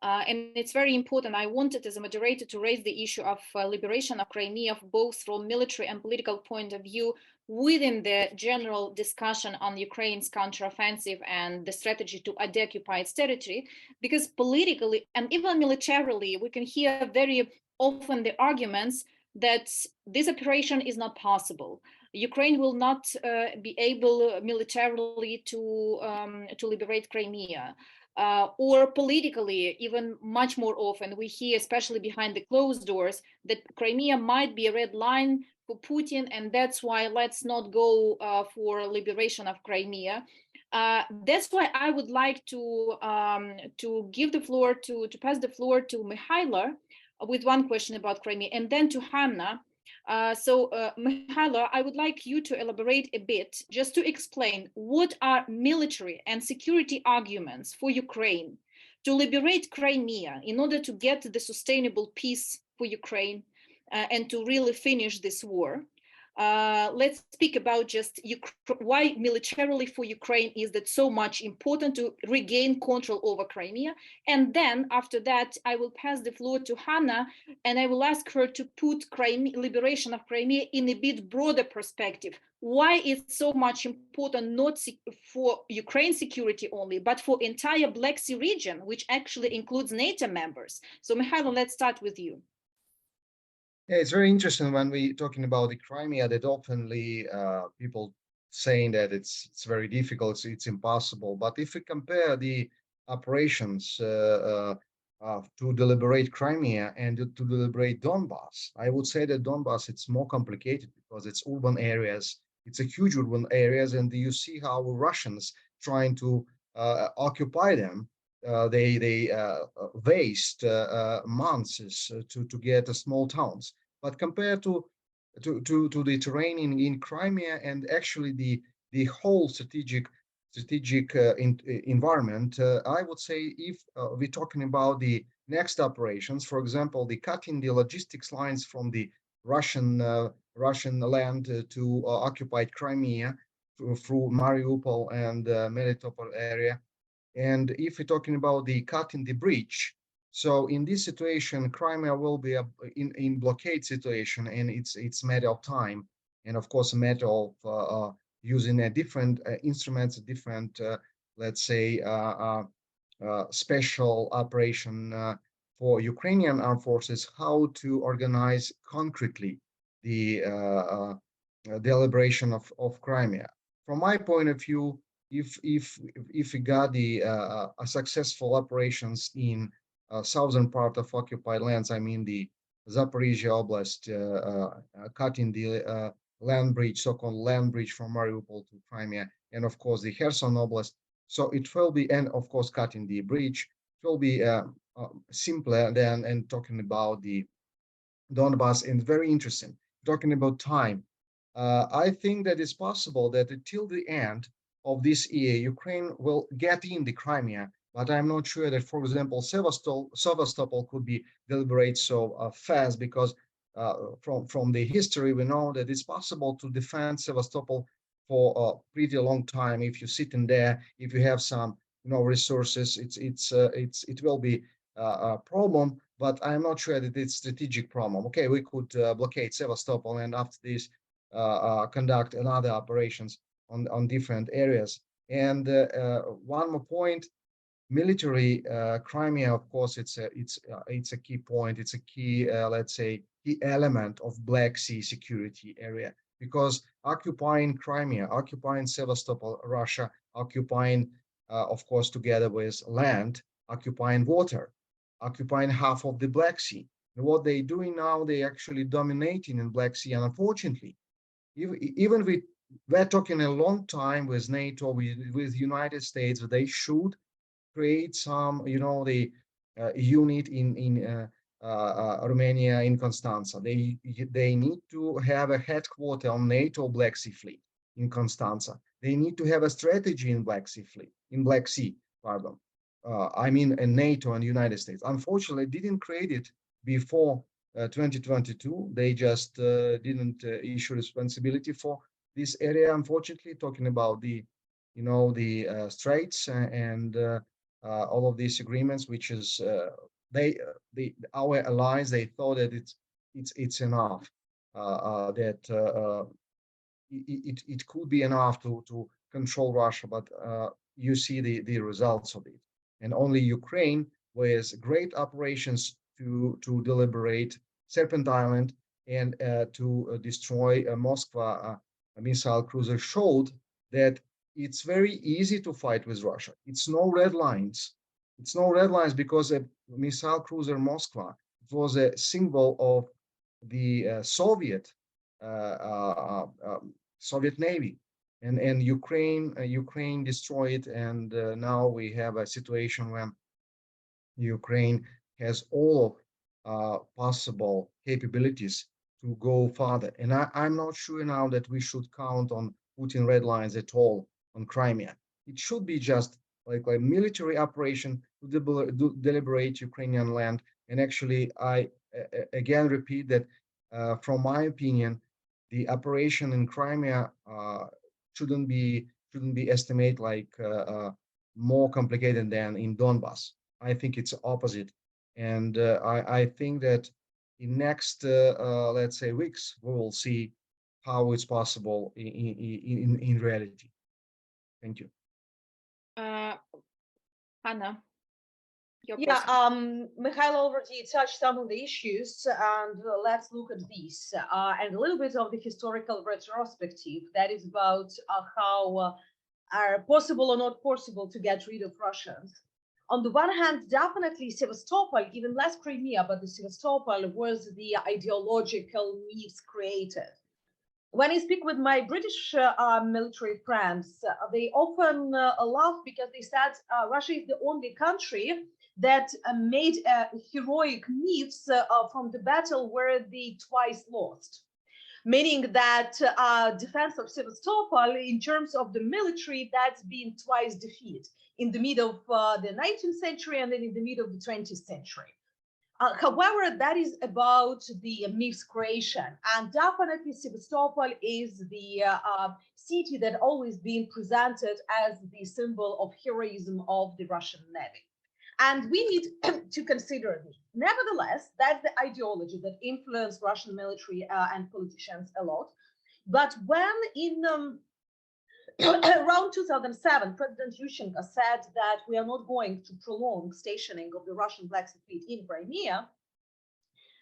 And it's very important. I wanted as a moderator to raise the issue of liberation of Crimea, both from military and political point of view, within the general discussion on Ukraine's counteroffensive and the strategy to deoccupy its territory, because politically and even militarily, we can hear very often the arguments that this operation is not possible. Ukraine will not be able militarily to liberate Crimea. Or politically, even much more often, we hear, especially behind the closed doors, that Crimea might be a red line for Putin, and that's why let's not go for liberation of Crimea. That's why I would like to give the floor to pass the floor to Mihaila with one question about Crimea, and then to Hannah. Mihaila, I would like you to elaborate a bit, just to explain what are military and security arguments for Ukraine to liberate Crimea in order to get the sustainable peace for Ukraine and to really finish this war. Let's speak about just why militarily for Ukraine is that so much important to regain control over Crimea. And then after that, I will pass the floor to Hannah, and I will ask her to put liberation of Crimea in a bit broader perspective. Why it's so much important, not for Ukraine's security only, but for entire Black Sea region, which actually includes NATO members. So Mihaila, let's start with you. Yeah, it's very interesting when we're talking about the Crimea that oftenly people saying that it's very difficult, it's impossible. But if we compare the operations to liberate Crimea and to liberate Donbass, I would say that Donbass, it's more complicated because it's urban areas, it's a huge urban areas, and you see how Russians trying to occupy them. They waste months to get small towns. But compared to the terrain in Crimea and actually the whole strategic environment, I would say if we're talking about the next operations, for example, the cutting the logistics lines from the Russian land to occupied Crimea through Mariupol and Melitopol area. And if we're talking about the cutting the bridge, so in this situation, Crimea will be in blockade situation, and it's a matter of time, and of course a matter of using a different instruments, different let's say special operation for Ukrainian armed forces, how to organize concretely the liberation of Crimea. From my point of view, if we got the successful operations in southern part of occupied lands, I mean the Zaporizhia Oblast, cutting the land bridge, so-called land bridge from Mariupol to Crimea, and of course the Kherson Oblast. So it will be, and of course cutting the bridge will be simpler than and talking about the Donbass, and very interesting. Talking about time, I think that it's possible that until the end of this year, Ukraine will get in the Crimea, but I'm not sure that, for example, Sevastopol could be deliberate so fast, because from the history we know that it's possible to defend Sevastopol for a pretty long time if you sit in there, if you have some resources. It will be a problem, but I'm not sure that it's strategic problem. Okay, we could blockade Sevastopol, and after this conduct another operations on different areas. And one more point: military Crimea, of course, it's a key point. It's a key, let's say, key element of Black Sea security area, because occupying Crimea, occupying Sevastopol, Russia, occupying, of course, together with land, occupying water, occupying half of the Black Sea. And what they're doing now, they actually dominating in Black Sea. And unfortunately, even we're talking a long time with NATO, with United States, they should create some, the unit in Romania, in Constanța. They need to have a headquarter on NATO Black Sea Fleet in Constanța. They need to have a strategy in Black Sea, pardon. I mean, in NATO and United States. Unfortunately, didn't create it before 2022. They just didn't issue responsibility for this area. Unfortunately, talking about the straits and all of these agreements, which is our allies, they thought that it's enough, that it could be enough to control Russia, but you see the results of it. And only Ukraine, with great operations to deliberate Serpent Island and to destroy Moskva missile cruiser, showed that it's very easy to fight with Russia. It's no red lines. It's no red lines, because a missile cruiser Moskva, it was a symbol of the Soviet Navy, and Ukraine destroyed, and now we have a situation when Ukraine has all possible capabilities to go further. And I'm not sure now that we should count on Putin red lines at all on Crimea. It should be just like a military operation to deliberate Ukrainian land. And actually, I again repeat that from my opinion, the operation in Crimea shouldn't be estimated like more complicated than in Donbass. I think it's opposite, and I think that in next let's say weeks we will see how it's possible in reality. Thank you. Hannah, Mikhail already touched some of the issues, and let's look at these and a little bit of the historical retrospective that is about how are possible or not possible to get rid of Russians. On the one hand, definitely Sevastopol, even less Crimea, but the Sevastopol was the ideological myths created. When I speak with my British military friends, they often laugh because they said Russia is the only country that made heroic myths from the battle where they twice lost. Meaning that defense of Sevastopol, in terms of the military, that's been twice defeated in the mid of the 19th century and then in the mid of the 20th century. However, that is about the myths creation, and definitely Sevastopol is the city that always been presented as the symbol of heroism of the Russian Navy. And we need to consider this. Nevertheless, that's the ideology that influenced Russian military and politicians a lot. But when in around 2007, President Yushchenko said that we are not going to prolong stationing of the Russian Black Sea Fleet in Crimea,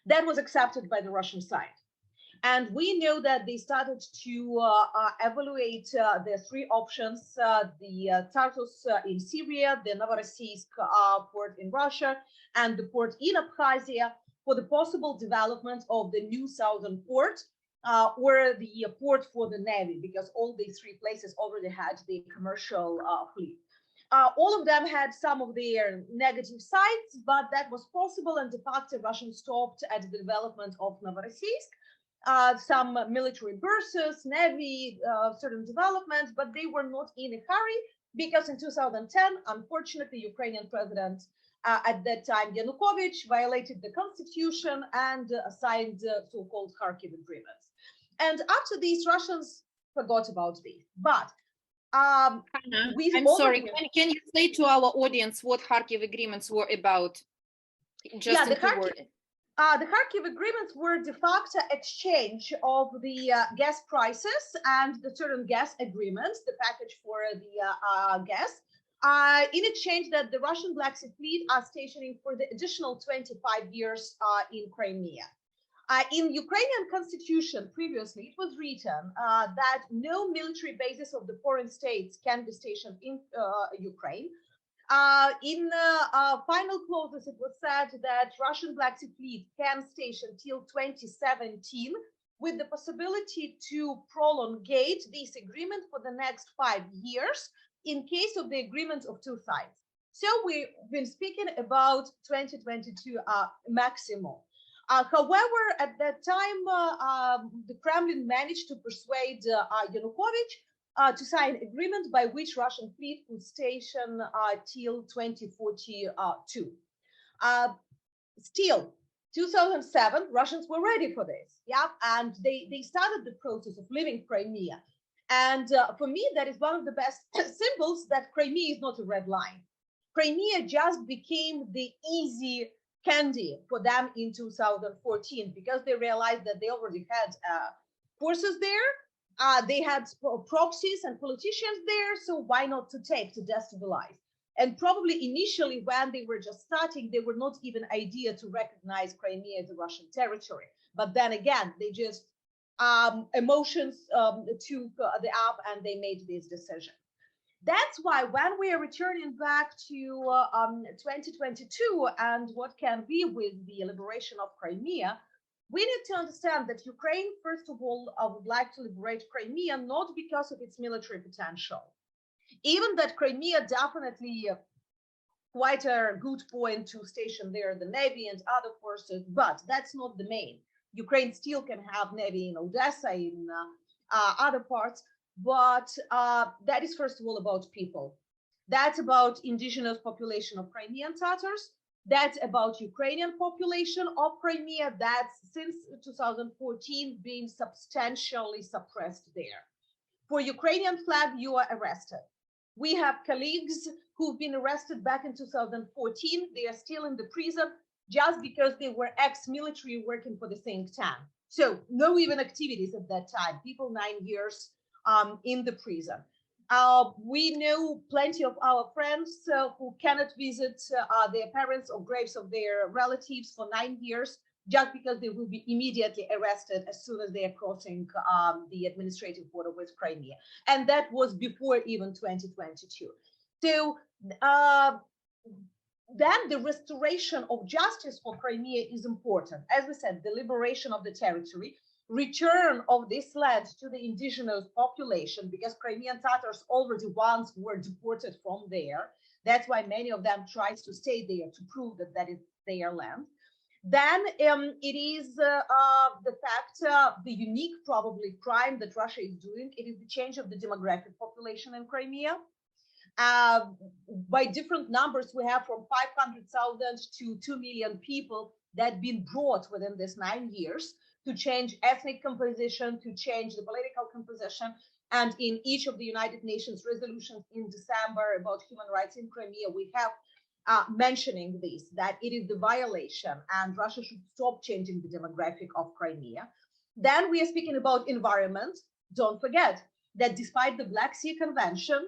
that was accepted by the Russian side. And we know that they started to evaluate the three options, the Tartus in Syria, the Novorossiysk port in Russia, and the port in Abkhazia, for the possible development of the new southern port, or the port for the Navy, because all these three places already had the commercial fleet. All of them had some of their negative sides, but that was possible, and de facto Russians stopped at the development of Novorossiysk. Some military bases, navy, certain developments, but they were not in a hurry because in 2010, unfortunately, Ukrainian president at that time, Yanukovych, violated the constitution and signed so-called Kharkiv agreements. And after these, Russians forgot about this. But I'm sorry, can you say to our audience what Kharkiv agreements were about? Just the Kharkiv agreements were de facto exchange of the gas prices and the certain gas agreements, the package for the gas, in exchange that the Russian Black Sea Fleet are stationing for the additional 25 years in Crimea. In Ukrainian constitution previously, it was written that no military bases of the foreign states can be stationed in Ukraine. In final clauses, it was said that Russian Black Sea Fleet can station till 2017 with the possibility to prolongate this agreement for the next 5 years in case of the agreement of two sides. So we've been speaking about 2022 maximum. However, at that time, the Kremlin managed to persuade Yanukovych to sign an agreement by which Russian fleet would station till 2042. Still, 2007, Russians were ready for this, and they started the process of leaving Crimea. And for me, that is one of the best symbols that Crimea is not a red line. Crimea just became the easy candy for them in 2014 because they realized that they already had forces there. They had proxies and politicians there, so why not to destabilize? And probably initially when they were just starting, they were not even idea to recognize Crimea as a Russian territory. But then again, they just emotions took the up and they made this decision. That's why when we are returning back to 2022 and what can be with the liberation of Crimea, we need to understand that Ukraine, first of all, would like to liberate Crimea, not because of its military potential. Even that Crimea definitely quite a good point to station there the Navy and other forces, but that's not the main. Ukraine still can have Navy in Odessa, in other parts, but that is first of all about people. That's about indigenous population of Crimean Tatars. That's about Ukrainian population of Crimea that's since 2014 been substantially suppressed there. For Ukrainian flag, you are arrested. We have colleagues who've been arrested back in 2014. They are still in the prison just because they were ex-military working for the think tank. So no even activities at that time. People 9 years in the prison. We know plenty of our friends who cannot visit their parents or graves of their relatives for 9 years just because they will be immediately arrested as soon as they are crossing the administrative border with Crimea. And that was before even 2022. So then the restoration of justice for Crimea is important. As we said, the liberation of the territory, return of this land to the indigenous population, because Crimean Tatars already once were deported from there. That's why many of them tries to stay there to prove that that is their land. Then it is the fact, the unique probably crime that Russia is doing, it is the change of the demographic population in Crimea. By different numbers, we have from 500,000 to 2 million people that have been brought within this 9 years to change ethnic composition, to change the political composition. And in each of the United Nations resolutions in December about human rights in Crimea, we have mentioning this, that it is the violation and Russia should stop changing the demographic of Crimea. Then we are speaking about environment. Don't forget that despite the Black Sea Convention,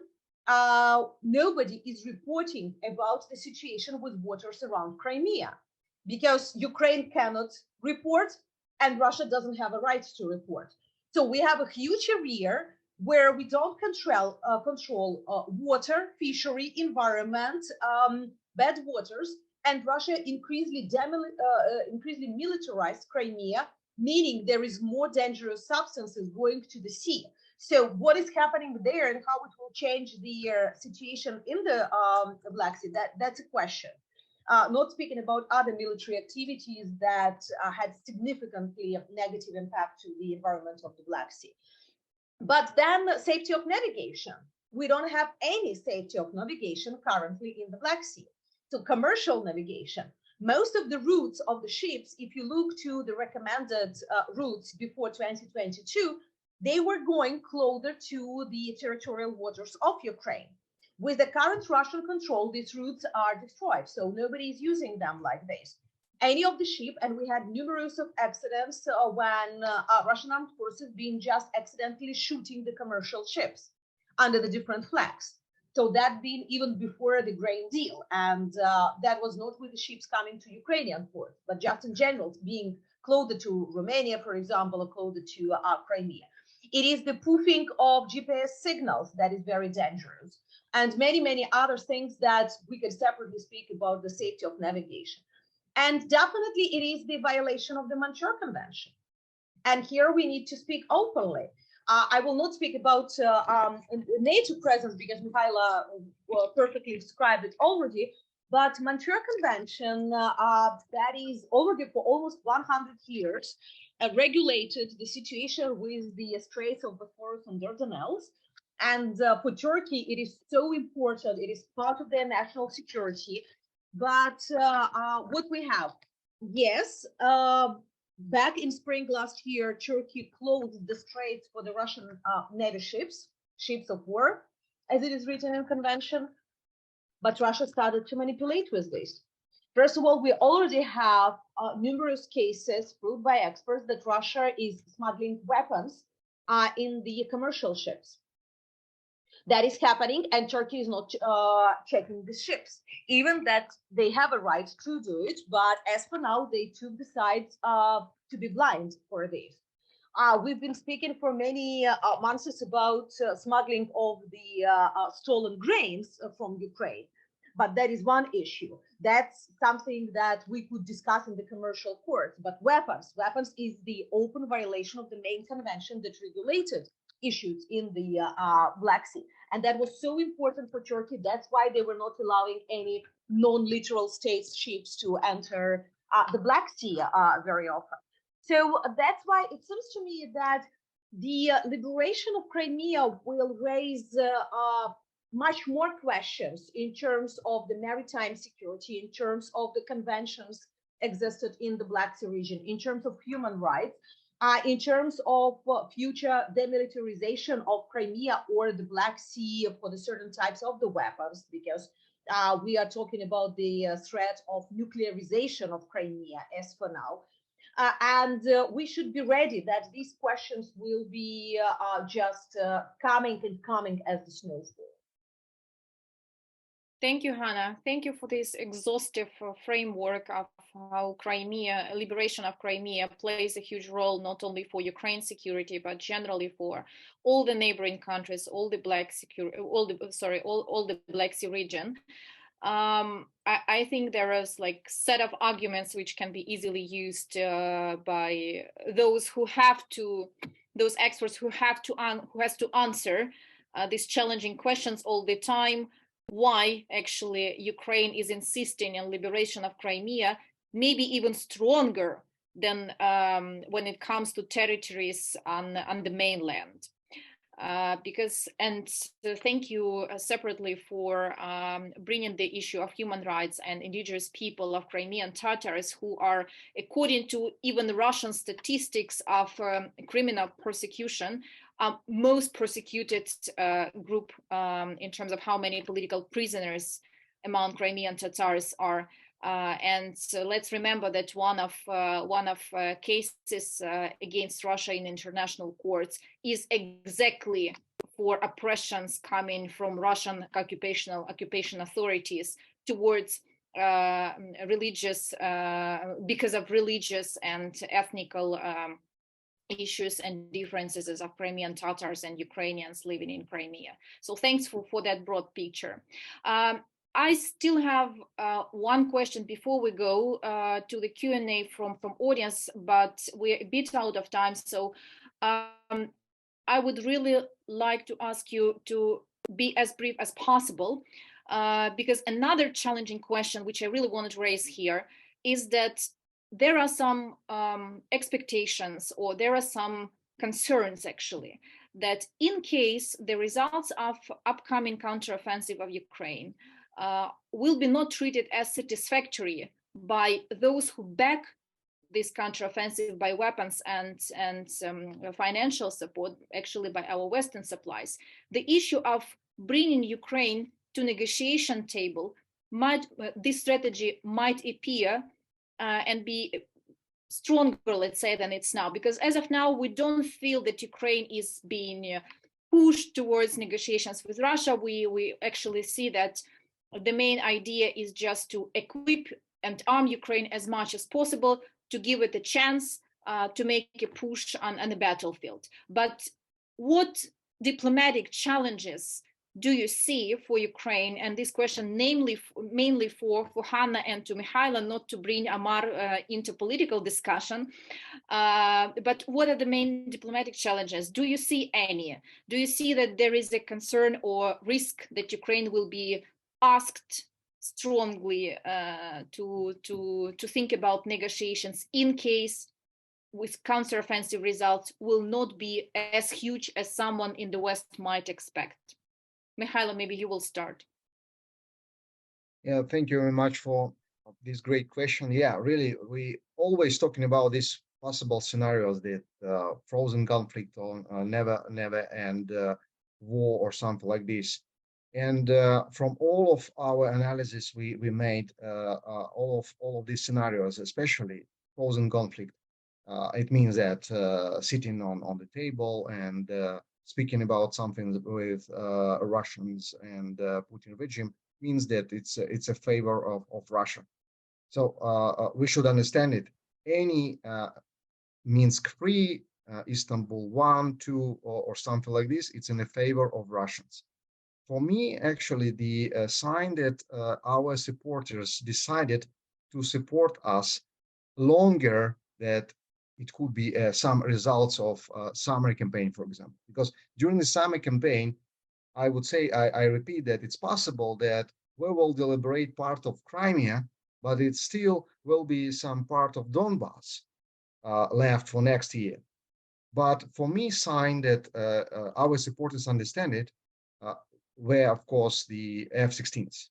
nobody is reporting about the situation with waters around Crimea because Ukraine cannot report and Russia doesn't have a right to report. So we have a huge area where we don't control water, fishery, environment, bad waters, and Russia increasingly militarized Crimea, meaning there is more dangerous substances going to the sea. So what is happening there and how it will change the situation in the Black Sea, that's a question. Not speaking about other military activities that had significantly negative impact to the environment of the Black Sea. But then safety of navigation. We don't have any safety of navigation currently in the Black Sea. So commercial navigation, most of the routes of the ships, if you look to the recommended routes before 2022, they were going closer to the territorial waters of Ukraine. With the current Russian control, these routes are destroyed, so nobody is using them like this. Any of the ship, and we had numerous of accidents when Russian armed forces being just accidentally shooting the commercial ships under the different flags. So that been even before the grain deal, and that was not with the ships coming to Ukrainian ports, but just in general, being closer to Romania, for example, or closer to Crimea. It is the spoofing of GPS signals that is very dangerous, and many, many other things that we could separately speak about the safety of navigation. And definitely it is the violation of the Montreal Convention. And here we need to speak openly. I will not speak about NATO presence because Mihaila perfectly described it already, but Montreal Convention that is already for almost 100 years regulated the situation with the Straits of Bosphorus and Dardanelles. And for Turkey, it is so important. It is part of their national security. But what we have, yes, back in spring last year, Turkey closed the straits for the Russian Navy ships of war, as it is written in convention. But Russia started to manipulate with this. First of all, we already have numerous cases proved by experts that Russia is smuggling weapons in the commercial ships. That is happening, and Turkey is not checking the ships, even that they have a right to do it. But as for now, they took the sides to be blind for this. We've been speaking for many months about smuggling of the stolen grains from Ukraine. But that is one issue. That's something that we could discuss in the commercial court. But weapons is the open violation of the main convention that regulated issues in the Black Sea. And that was so important for Turkey. That's why they were not allowing any non-littoral state ships to enter the Black Sea very often. So that's why it seems to me that the liberation of Crimea will raise much more questions in terms of the maritime security, in terms of the conventions existed in the Black Sea region, in terms of human rights, in terms of future demilitarization of Crimea or the Black Sea for the certain types of the weapons, because we are talking about the threat of nuclearization of Crimea as for now. And we should be ready that these questions will be just coming as the snowfall. Thank you, Hannah. Thank you for this exhaustive framework of how Crimea, liberation of Crimea plays a huge role, not only for Ukraine's security, but generally for all the neighboring countries, all the Black Sea region. I think there is like set of arguments which can be easily used by those experts who has to answer these challenging questions all the time. Why actually Ukraine is insisting on liberation of Crimea, maybe even stronger than when it comes to territories on the mainland. Thank you separately for bringing the issue of human rights and indigenous people of Crimean Tatars, who are, according to even the Russian statistics of criminal persecution, most persecuted group in terms of how many political prisoners among Crimean Tatars are. And so let's remember that one of cases against Russia in international courts is exactly for oppressions coming from Russian occupation authorities towards religious because of religious and ethnical issues and differences of Crimean Tatars and Ukrainians living in Crimea. So thanks for that broad picture. I still have one question before we go to the Q&A from audience, but we're a bit out of time. So I I would really like to ask you to be as brief as possible, because another challenging question, which I really wanted to raise here, is that there are some expectations, or there are some concerns actually, that in case the results of upcoming counteroffensive of Ukraine will be not treated as satisfactory by those who back this counteroffensive by weapons and financial support, actually by our Western supplies, the issue of bringing Ukraine to negotiation table this strategy might appear and be stronger, let's say, than it's now. Because as of now, we don't feel that Ukraine is being pushed towards negotiations with Russia. We actually see that the main idea is just to equip and arm Ukraine as much as possible, to give it a chance to make a push on the battlefield. But what diplomatic challenges do you see for Ukraine? And this question mainly for Hanna and to Mihailo, not to bring Amar into political discussion, but what are the main diplomatic challenges? Do you see any? Do you see that there is a concern or risk that Ukraine will be asked strongly to think about negotiations in case with counteroffensive results will not be as huge as someone in the West might expect? Mihailo, maybe you will start. Yeah, thank you very much for this great question. Yeah, really, we always talking about these possible scenarios, that frozen conflict or never end war or something like this. And from all of our analysis we made, all of these scenarios, especially frozen conflict, it means that sitting on the table and speaking about something with Russians and Putin regime means that it's a favor of Russia. So we should understand it. Any Minsk 3, Istanbul 1, 2, or something like this, it's in the favor of Russians. For me, actually, the sign that our supporters decided to support us longer, that it could be some results of summer campaign, for example. Because during the summer campaign, I would say, I repeat that it's possible that we will deliberate part of Crimea, but it still will be some part of Donbass left for next year. But for me, sign that our supporters understand it, were, of course, the F-16s.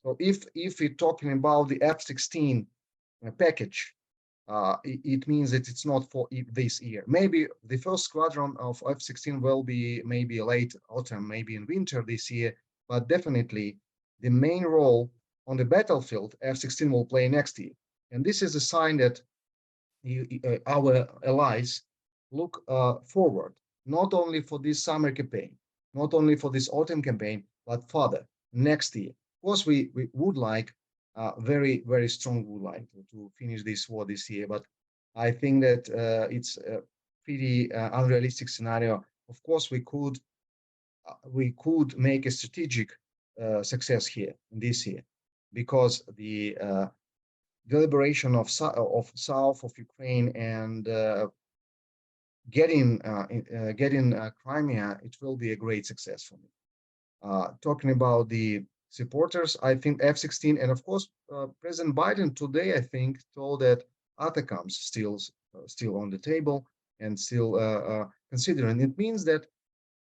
So if we're talking about the F-16 package, it means that it's not for this year. Maybe the first squadron of F-16 will be maybe late autumn, maybe in winter this year, but definitely the main role on the battlefield, F-16 will play next year. And this is a sign that our allies look forward, not only for this summer campaign, not only for this autumn campaign, but further, next year. Of course, we would like, very, very strong would like to finish this war this year, but I think that it's a pretty unrealistic scenario. Of course, we could make a strategic success here this year, because the liberation of south of Ukraine and getting Crimea, it will be a great success for me. Talking about the supporters, I think F-16, and of course, President Biden today, I think, told that ATACMS still on the table and still considering. It means that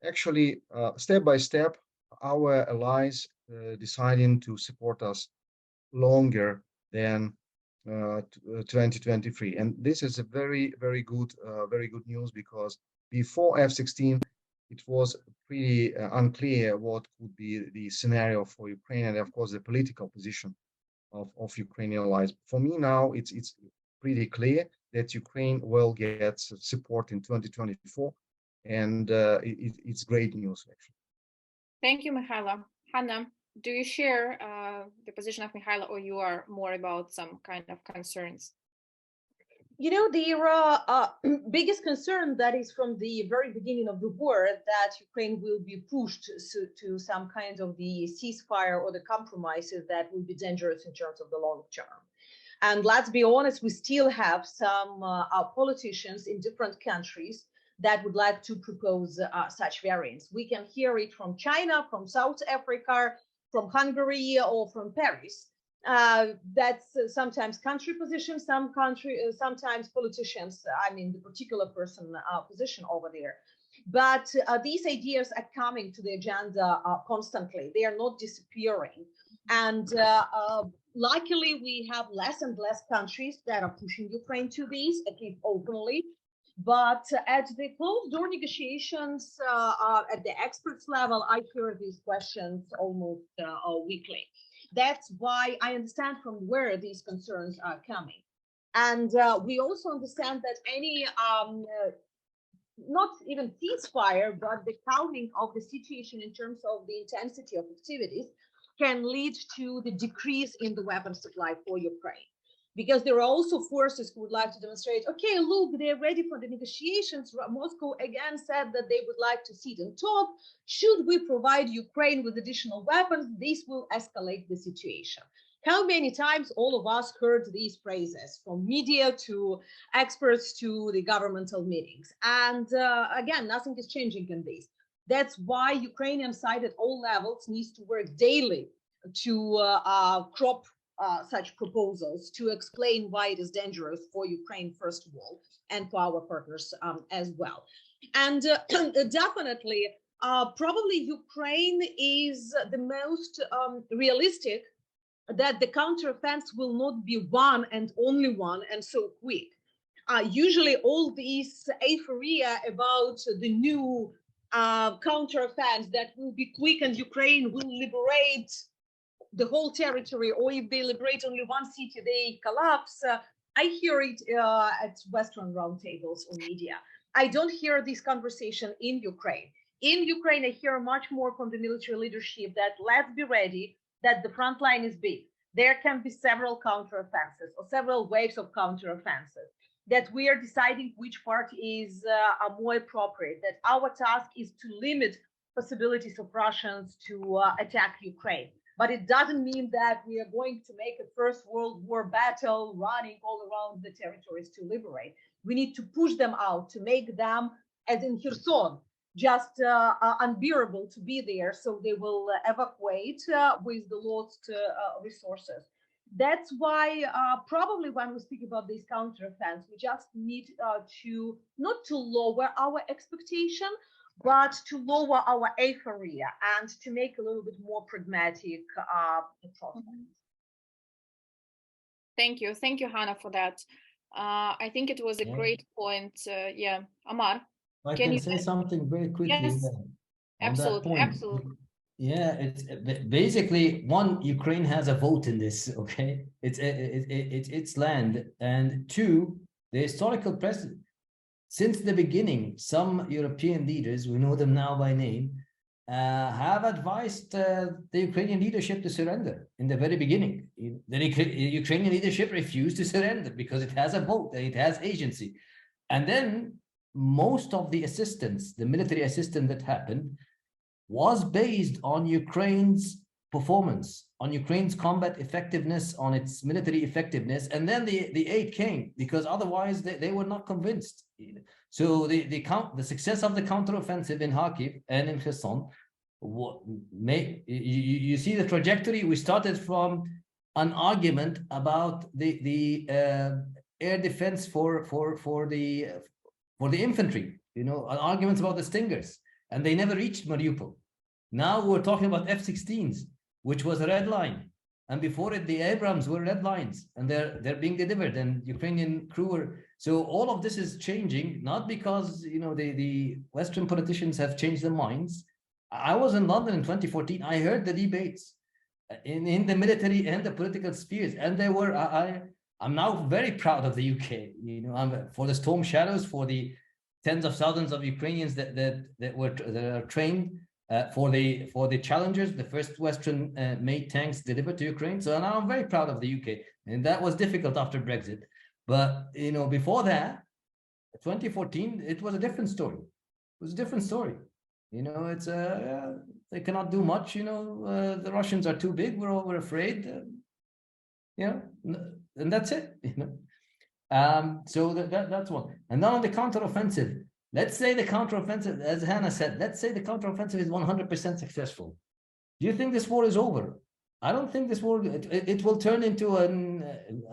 actually, step by step, our allies deciding to support us longer than 2023, and this is a very, very good news, because before F-16 it was pretty unclear what could be the scenario for Ukraine, and of course the political position of Ukrainian allies. For me now, it's pretty clear that Ukraine will get support in 2024, and it's great news actually. Thank you, Mihailo. Hanna, do you share the position of Mihailo, or you are more about some kind of concerns? You know, the biggest concern that is from the very beginning of the war, that Ukraine will be pushed to some kind of the ceasefire or the compromises that will be dangerous in terms of the long term. And let's be honest, we still have some politicians in different countries that would like to propose such variants. We can hear it from China, from South Africa, from Hungary, or from Paris. That's sometimes country position, sometimes politicians, I mean the particular person position over there. But these ideas are coming to the agenda constantly. They are not disappearing. And luckily, we have less and less countries that are pushing Ukraine to these, at least openly. But at the closed door negotiations at the experts level, I hear these questions almost weekly. That's why I understand from where these concerns are coming. And we also understand that any not even ceasefire, but the calming of the situation in terms of the intensity of activities can lead to the decrease in the weapon supply for Ukraine. Because there are also forces who would like to demonstrate, okay, look, they're ready for the negotiations. Moscow again said that they would like to sit and talk. Should we provide Ukraine with additional weapons, this will escalate the situation. How many times all of us heard these phrases from media to experts to the governmental meetings? And again, nothing is changing in this. That's why Ukrainian side at all levels needs to work daily to crop such proposals, to explain why it is dangerous for Ukraine, first of all, and for our partners as well. And definitely, probably Ukraine is the most realistic that the counteroffensive will not be one and only one and so quick. Usually all these euphoria about the new counteroffensive that will be quick and Ukraine will liberate the whole territory, or if they liberate only one city, they collapse. I hear it at Western roundtables or media. I don't hear this conversation in Ukraine. In Ukraine, I hear much more from the military leadership that let's be ready, that the front line is big. There can be several counteroffensives or several waves of counteroffensives, that we are deciding which part is more appropriate, that our task is to limit possibilities of Russians to attack Ukraine. But it doesn't mean that we are going to make a First World War battle running all around the territories to liberate. We need to push them out, to make them, as in Kherson, just unbearable to be there, so they will evacuate with the lost resources. That's why probably when we speak about this counteroffensive, we just need to not to lower our expectation, but to lower our euphoria and to make a little bit more pragmatic approach. Thank you, Hannah, for that. I think it was a great point. Yeah, Amar. I can say something very quickly. Yes, absolutely, absolutely. Yeah, it's basically one, Ukraine has a vote in this. Okay, it's its land, and two, the historical precedent. Since the beginning, some European leaders, we know them now by name, have advised the Ukrainian leadership to surrender in the very beginning. The Ukrainian leadership refused to surrender because it has a vote and it has agency. And then most of the assistance, the military assistance that happened, was based on Ukraine's performance, on Ukraine's combat effectiveness, on its military effectiveness. And then the aid came, because otherwise they were not convinced. So the success of the counteroffensive in Kharkiv and in Kherson, you see the trajectory. We started from an argument about the air defense for the infantry, arguments about the Stingers, and they never reached Mariupol. Now we're talking about F-16s, which was a red line, and before it the Abrams were red lines, and they're being delivered, and Ukrainian crew were. So all of this is changing, not because the Western politicians have changed their minds. I was in London in 2014. I heard the debates in the military and the political spheres, and they were. I'm now very proud of the UK. I'm for the Storm Shadows, for the tens of thousands of Ukrainians that are trained, for the Challengers, the first Western made tanks delivered to Ukraine. So now I'm very proud of the UK, and that was difficult after Brexit. But before that, 2014, it was a different story. It was a different story. It's they cannot do much. The Russians are too big. We're afraid. And that's it. So that's one. And now on the counteroffensive, Let's say the counteroffensive, as Hannah said, let's say the counteroffensive is 100% successful. Do you think this war is over? I don't think this war, it will turn into a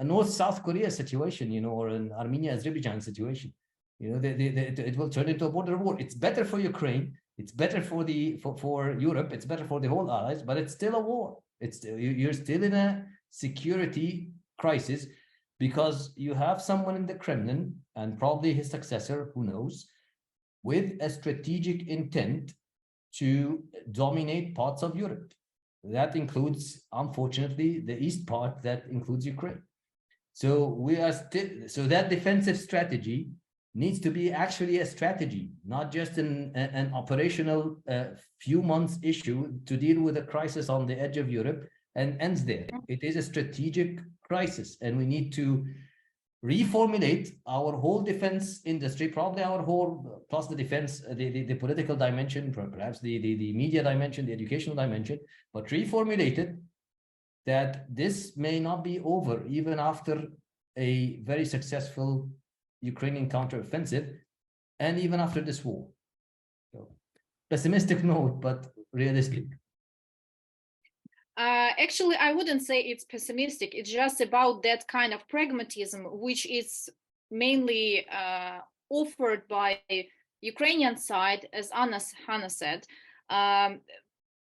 North-South Korea situation, you know, or an Armenia-Azerbaijan situation. You know, it will turn into a border war. It's better for Ukraine. It's better for Europe. It's better for the whole allies, but it's still a war. You're still in a security crisis because you have someone in the Kremlin and probably his successor, who knows, with a strategic intent to dominate parts of Europe. That includes, unfortunately, the east part, that includes Ukraine. So we are still, so that defensive strategy needs to be actually a strategy, not just an operational few months issue to deal with a crisis on the edge of Europe and ends there. It is a strategic crisis, and we need to reformulate our whole defense industry, probably our whole, plus the defense, the political dimension, perhaps the media dimension, the educational dimension, but reformulate it that this may not be over even after a very successful Ukrainian counteroffensive and even after this war. So, pessimistic note, but realistic. Actually, I wouldn't say it's pessimistic. It's just about that kind of pragmatism, which is mainly offered by Ukrainian side, as Hannah said,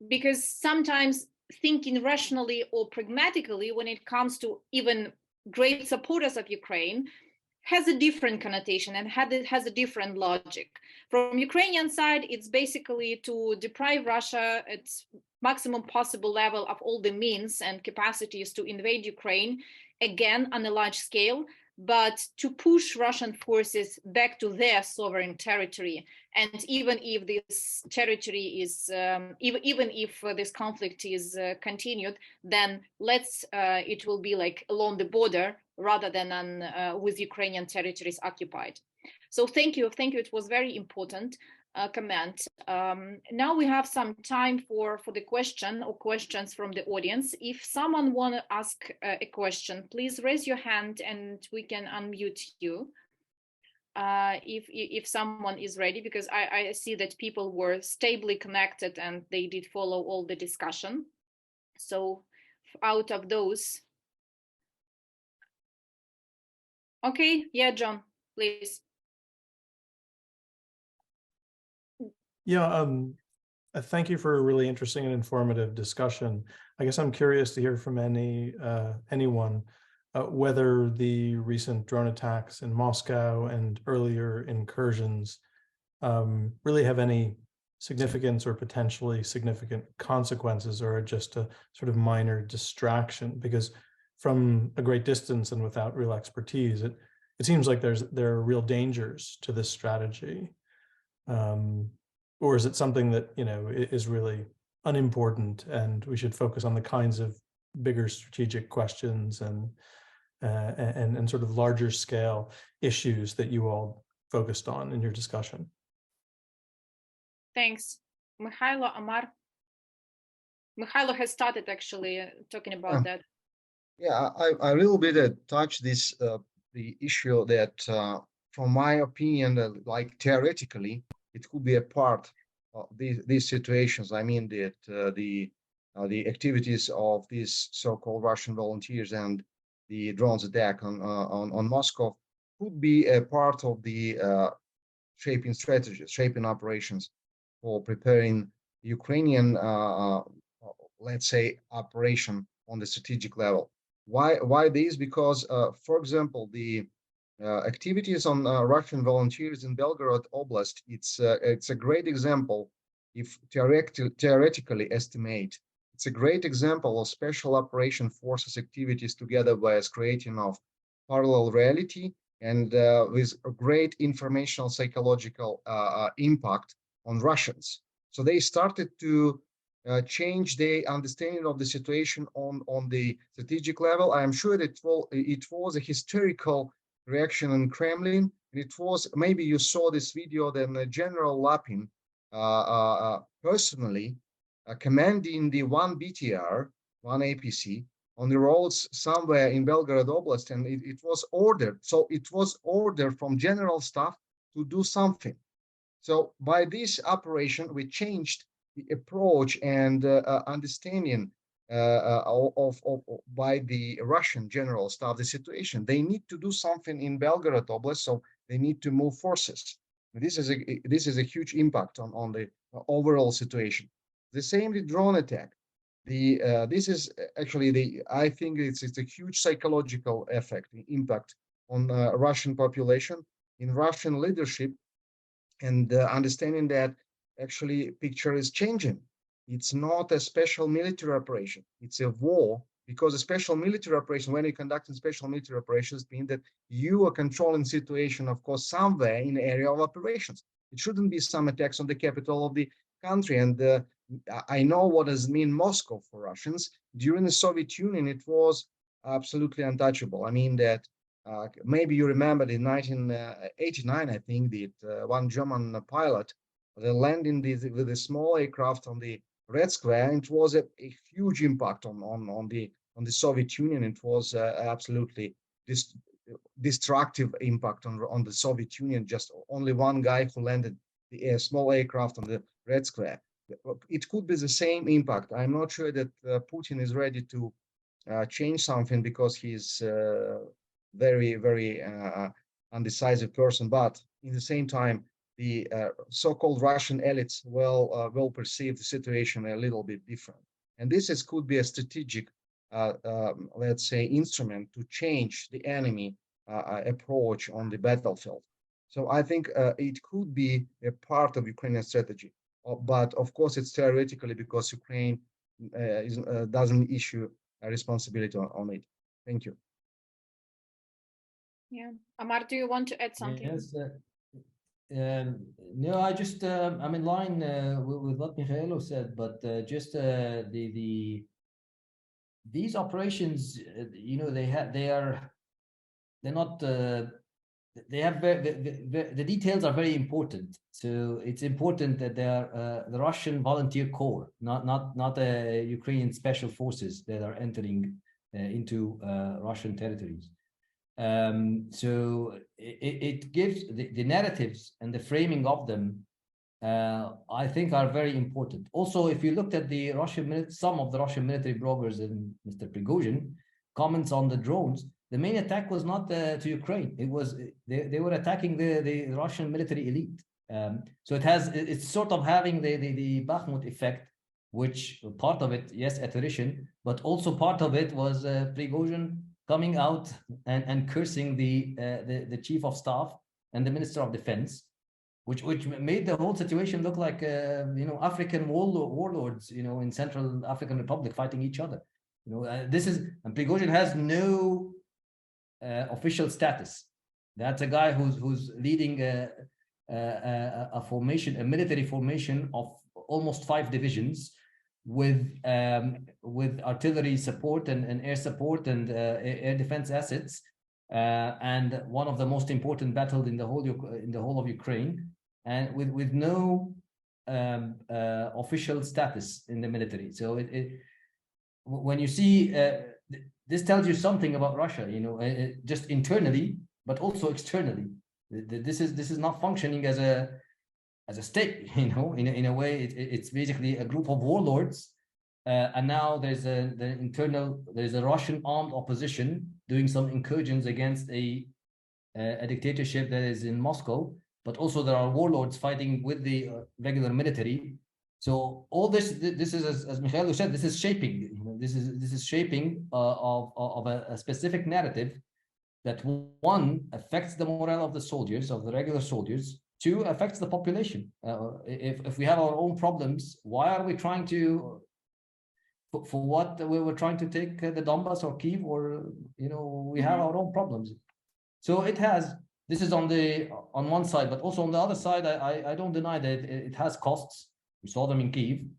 because sometimes thinking rationally or pragmatically when it comes to even great supporters of Ukraine has a different connotation and has a different logic. From Ukrainian side, it's basically to deprive Russia its maximum possible level of all the means and capacities to invade Ukraine, again on a large scale, but to push Russian forces back to their sovereign territory. And even if this territory is, even if this conflict is continued, then it will be like along the border rather than on with Ukrainian territories occupied. So thank you. It was very important comment. Now we have some time for the question or questions from the audience. If someone want to ask a question, please raise your hand and we can unmute you. If someone is ready, because I see that people were stably connected and they did follow all the discussion. So out of those, okay, yeah, John, please. Yeah, thank you for a really interesting and informative discussion. I guess I'm curious to hear from anyone whether the recent drone attacks in Moscow and earlier incursions really have any significance or potentially significant consequences, or just a sort of minor distraction. Because from a great distance and without real expertise, it seems like there are real dangers to this strategy. Or is it something that, you know, is really unimportant and we should focus on the kinds of bigger strategic questions and sort of larger scale issues that you all focused on in your discussion? Thanks. Mikhailo, Amar. Mikhailo has started actually talking about that. Yeah, I will touch this the issue that from my opinion, like theoretically, it could be a part of these situations. I mean that the activities of these so-called Russian volunteers and the drones attack on Moscow could be a part of the shaping strategies, shaping operations for preparing Ukrainian, let's say, operation on the strategic level. Why this? Because, for example, the activities on Russian volunteers in Belgorod Oblast, it's a great example, if theoretically estimate, it's a great example of special operation forces activities together with creating of parallel reality and with a great informational psychological impact on Russians. So they started to change their understanding of the situation on the strategic level. I am sure that it was a historical reaction in Kremlin. It was, maybe you saw this video, then General Lapin personally commanding the one BTR, one APC on the roads somewhere in Belgorod Oblast, and it was ordered. So it was ordered from general staff to do something. So by this operation, we changed the approach and understanding by the Russian general staff the situation. They need to do something in Belgorod Oblast, so they need to move forces. This is a huge impact on the overall situation. The same with drone attack. This is actually I think it's a huge psychological effect, impact on Russian population, in Russian leadership, and understanding that actually picture is changing. It's not a special military operation. It's a war, because a special military operation, when you're conducting special military operations, means that you are controlling situation, of course, somewhere in the area of operations. It shouldn't be some attacks on the capital of the country. And I know what does mean Moscow for Russians. During the Soviet Union, it was absolutely untouchable. I mean that maybe you remember in 1989, I think, that one German pilot, they landed with a small aircraft on the Red Square, and it was a huge impact on the Soviet Union. It was absolutely destructive impact on the Soviet Union. Just only one guy who landed the small aircraft on the Red Square. It could be the same impact. I'm not sure that Putin is ready to change something, because he's very, very undecisive person. But in the same time, the so-called Russian elites will perceive the situation a little bit different. And this could be a strategic, let's say, instrument to change the enemy approach on the battlefield. So I think it could be a part of Ukrainian strategy. But of course, it's theoretically, because Ukraine doesn't issue a responsibility on it. Thank you. Yeah, Amar, do you want to add something? Yes. No, I just I'm in line with what Mikhailo said, but just these operations, you know, they have the details are very important. So it's important that they are the Russian volunteer corps, not the Ukrainian special forces that are entering into Russian territories. So it gives the narratives and the framing of them, I think, are very important. Also, if you looked at the some of the Russian military bloggers and Mr. Prigozhin comments on the drones, the main attack was not to Ukraine. It was they were attacking the Russian military elite. So it's sort of having the Bakhmut effect, which part of it, yes, attrition, but also part of it was Prigozhin coming out and cursing the chief of staff and the minister of defense, which made the whole situation look like you know, African warlords, you know, in Central African Republic fighting each other. You know, and Prigozhin has no official status. That's a guy who's leading a formation, a military formation of almost 5 divisions, with artillery support and air support and air defense assets, and one of the most important battles in the whole of Ukraine, and with no official status in the military. So when you see this tells you something about Russia, you know, just internally, but also externally. This is not functioning as a state, you know. In a way, it's basically a group of warlords, and now there's a Russian armed opposition doing some incursions against a dictatorship that is in Moscow, but also there are warlords fighting with the regular military. So all this is, as Mikhailo said, this is shaping. You know, this is shaping of a specific narrative that, one, affects the morale of the soldiers, of the regular soldiers. 2, affects the population. If we have our own problems, why are we trying to, for what we were trying to take the Donbass or Kyiv, or, you know, we have our own problems. So this is on one side, but also on the other side, I don't deny that it has costs. We saw them in Kyiv.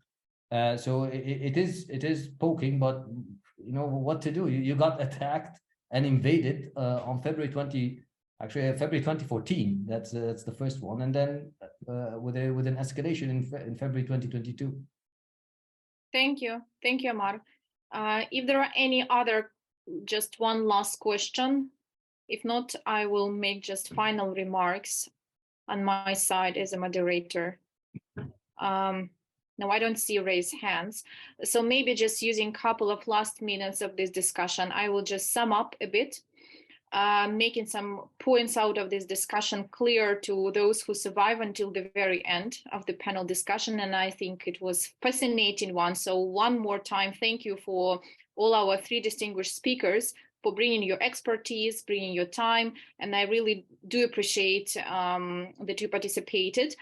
So it is poking, but you know what to do. You got attacked and invaded on February 2014. That's the first one, and then with an escalation in February 2022. Thank you, Amar. If there are any other, just one last question. If not, I will make just final remarks. on my side as a moderator. No, I don't see raised hands. So maybe just using a couple of last minutes of this discussion, I will just sum up a bit, making some points out of this discussion clear to those who survive until the very end of the panel discussion. And I think it was fascinating one. So one more time, thank you for all our three distinguished speakers for bringing your expertise, bringing your time. And I really do appreciate that you participated.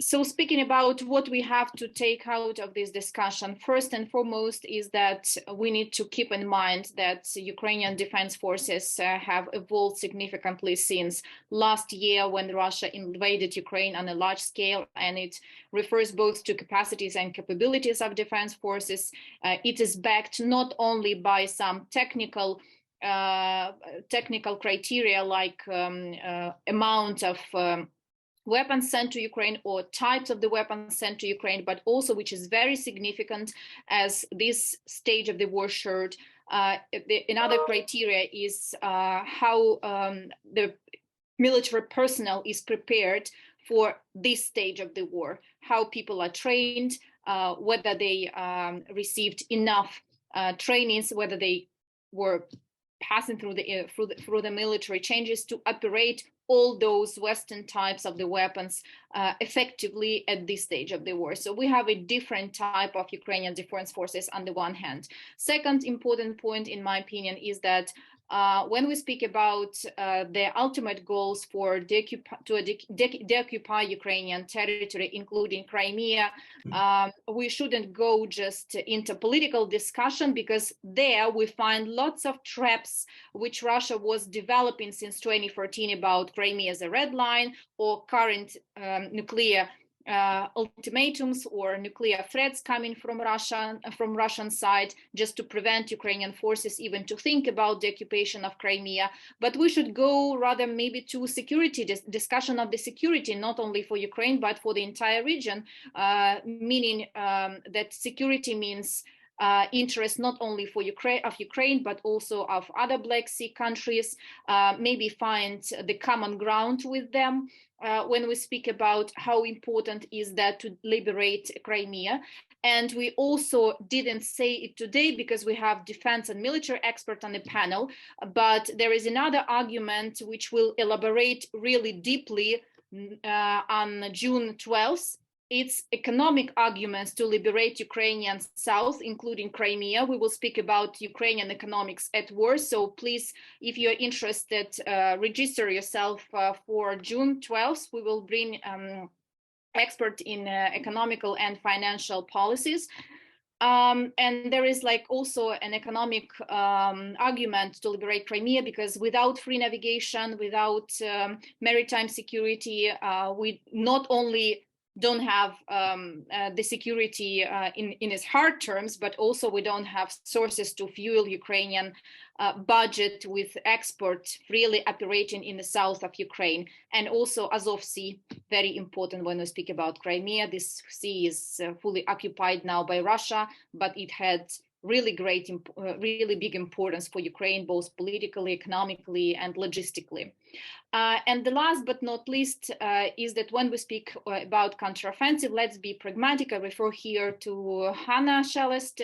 So speaking about what we have to take out of this discussion, first and foremost is that we need to keep in mind that Ukrainian defense forces have evolved significantly since last year when Russia invaded Ukraine on a large scale, and it refers both to capacities and capabilities of defense forces. It is backed not only by some technical criteria like amount of weapons sent to Ukraine or types of the weapons sent to Ukraine, but also, which is very significant as this stage of the war showed, another criteria is how the military personnel is prepared for this stage of the war, how people are trained, whether they received enough trainings, whether they were passing through the military changes to operate all those Western types of the weapons effectively at this stage of the war. So we have a different type of Ukrainian defense forces on the one hand. Second important point, in my opinion, is that when we speak about the ultimate goals for deoccupy Ukrainian territory, including Crimea, we shouldn't go just into political discussion, because there we find lots of traps which Russia was developing since 2014 about Crimea as a red line, or current nuclear ultimatums or nuclear threats coming from Russian side, just to prevent Ukrainian forces even to think about the occupation of Crimea. But we should go rather maybe to security, discussion of the security, not only for Ukraine, but for the entire region, meaning that security means interest not only for Ukraine, but also of other Black Sea countries, maybe find the common ground with them. When we speak about how important is that to liberate Crimea. And we also didn't say it today because we have defense and military expert on the panel, but there is another argument which will elaborate really deeply on June 12th. It's economic arguments to liberate Ukrainian South, including Crimea. We will speak about Ukrainian economics at war. So please, if you're interested, register yourself for June 12th. We will bring expert in economical and financial policies. And there is like also an economic argument to liberate Crimea, because without free navigation, without maritime security, we not only don't have the security in its hard terms, but also we don't have sources to fuel Ukrainian budget with export freely operating in the south of Ukraine. And also Azov Sea, very important when we speak about Crimea. This sea is fully occupied now by Russia, but it had really big importance for Ukraine, both politically, economically, and logistically. And the last but not least is that when we speak about counteroffensive, let's be pragmatic. I refer here to Hannah Shellest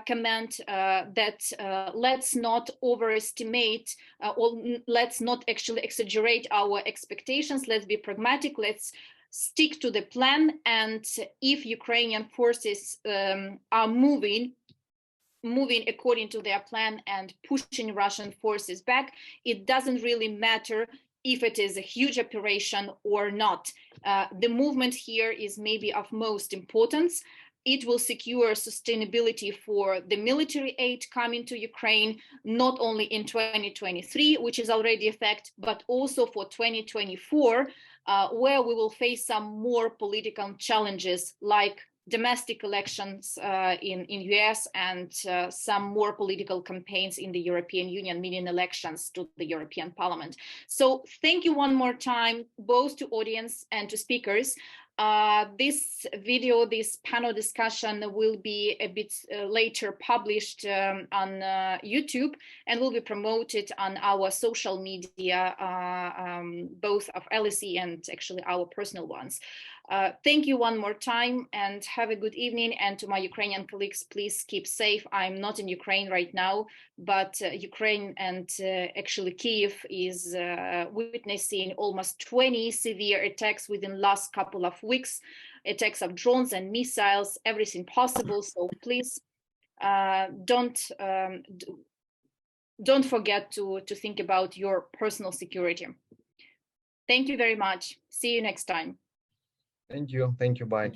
comment that let's not overestimate or let's not actually exaggerate our expectations. Let's be pragmatic. Let's stick to the plan. And if Ukrainian forces are moving according to their plan and pushing Russian forces back, it doesn't really matter if it is a huge operation or not. The movement here is maybe of most importance. It will secure sustainability for the military aid coming to Ukraine, not only in 2023, which is already a fact, but also for 2024, where we will face some more political challenges like domestic elections in US and some more political campaigns in the European Union, meaning elections to the European Parliament. So thank you one more time, both to audience and to speakers. This video, this panel discussion will be a bit later published on YouTube and will be promoted on our social media, both of LSE and actually our personal ones. Thank you one more time and have a good evening. And to my Ukrainian colleagues, please keep safe. I'm not in Ukraine right now, but Ukraine and actually Kyiv is witnessing almost 20 severe attacks within the last couple of weeks, attacks of drones and missiles, everything possible. So please don't forget to think about your personal security. Thank you very much. See you next time. Thank you. Thank you. Bye.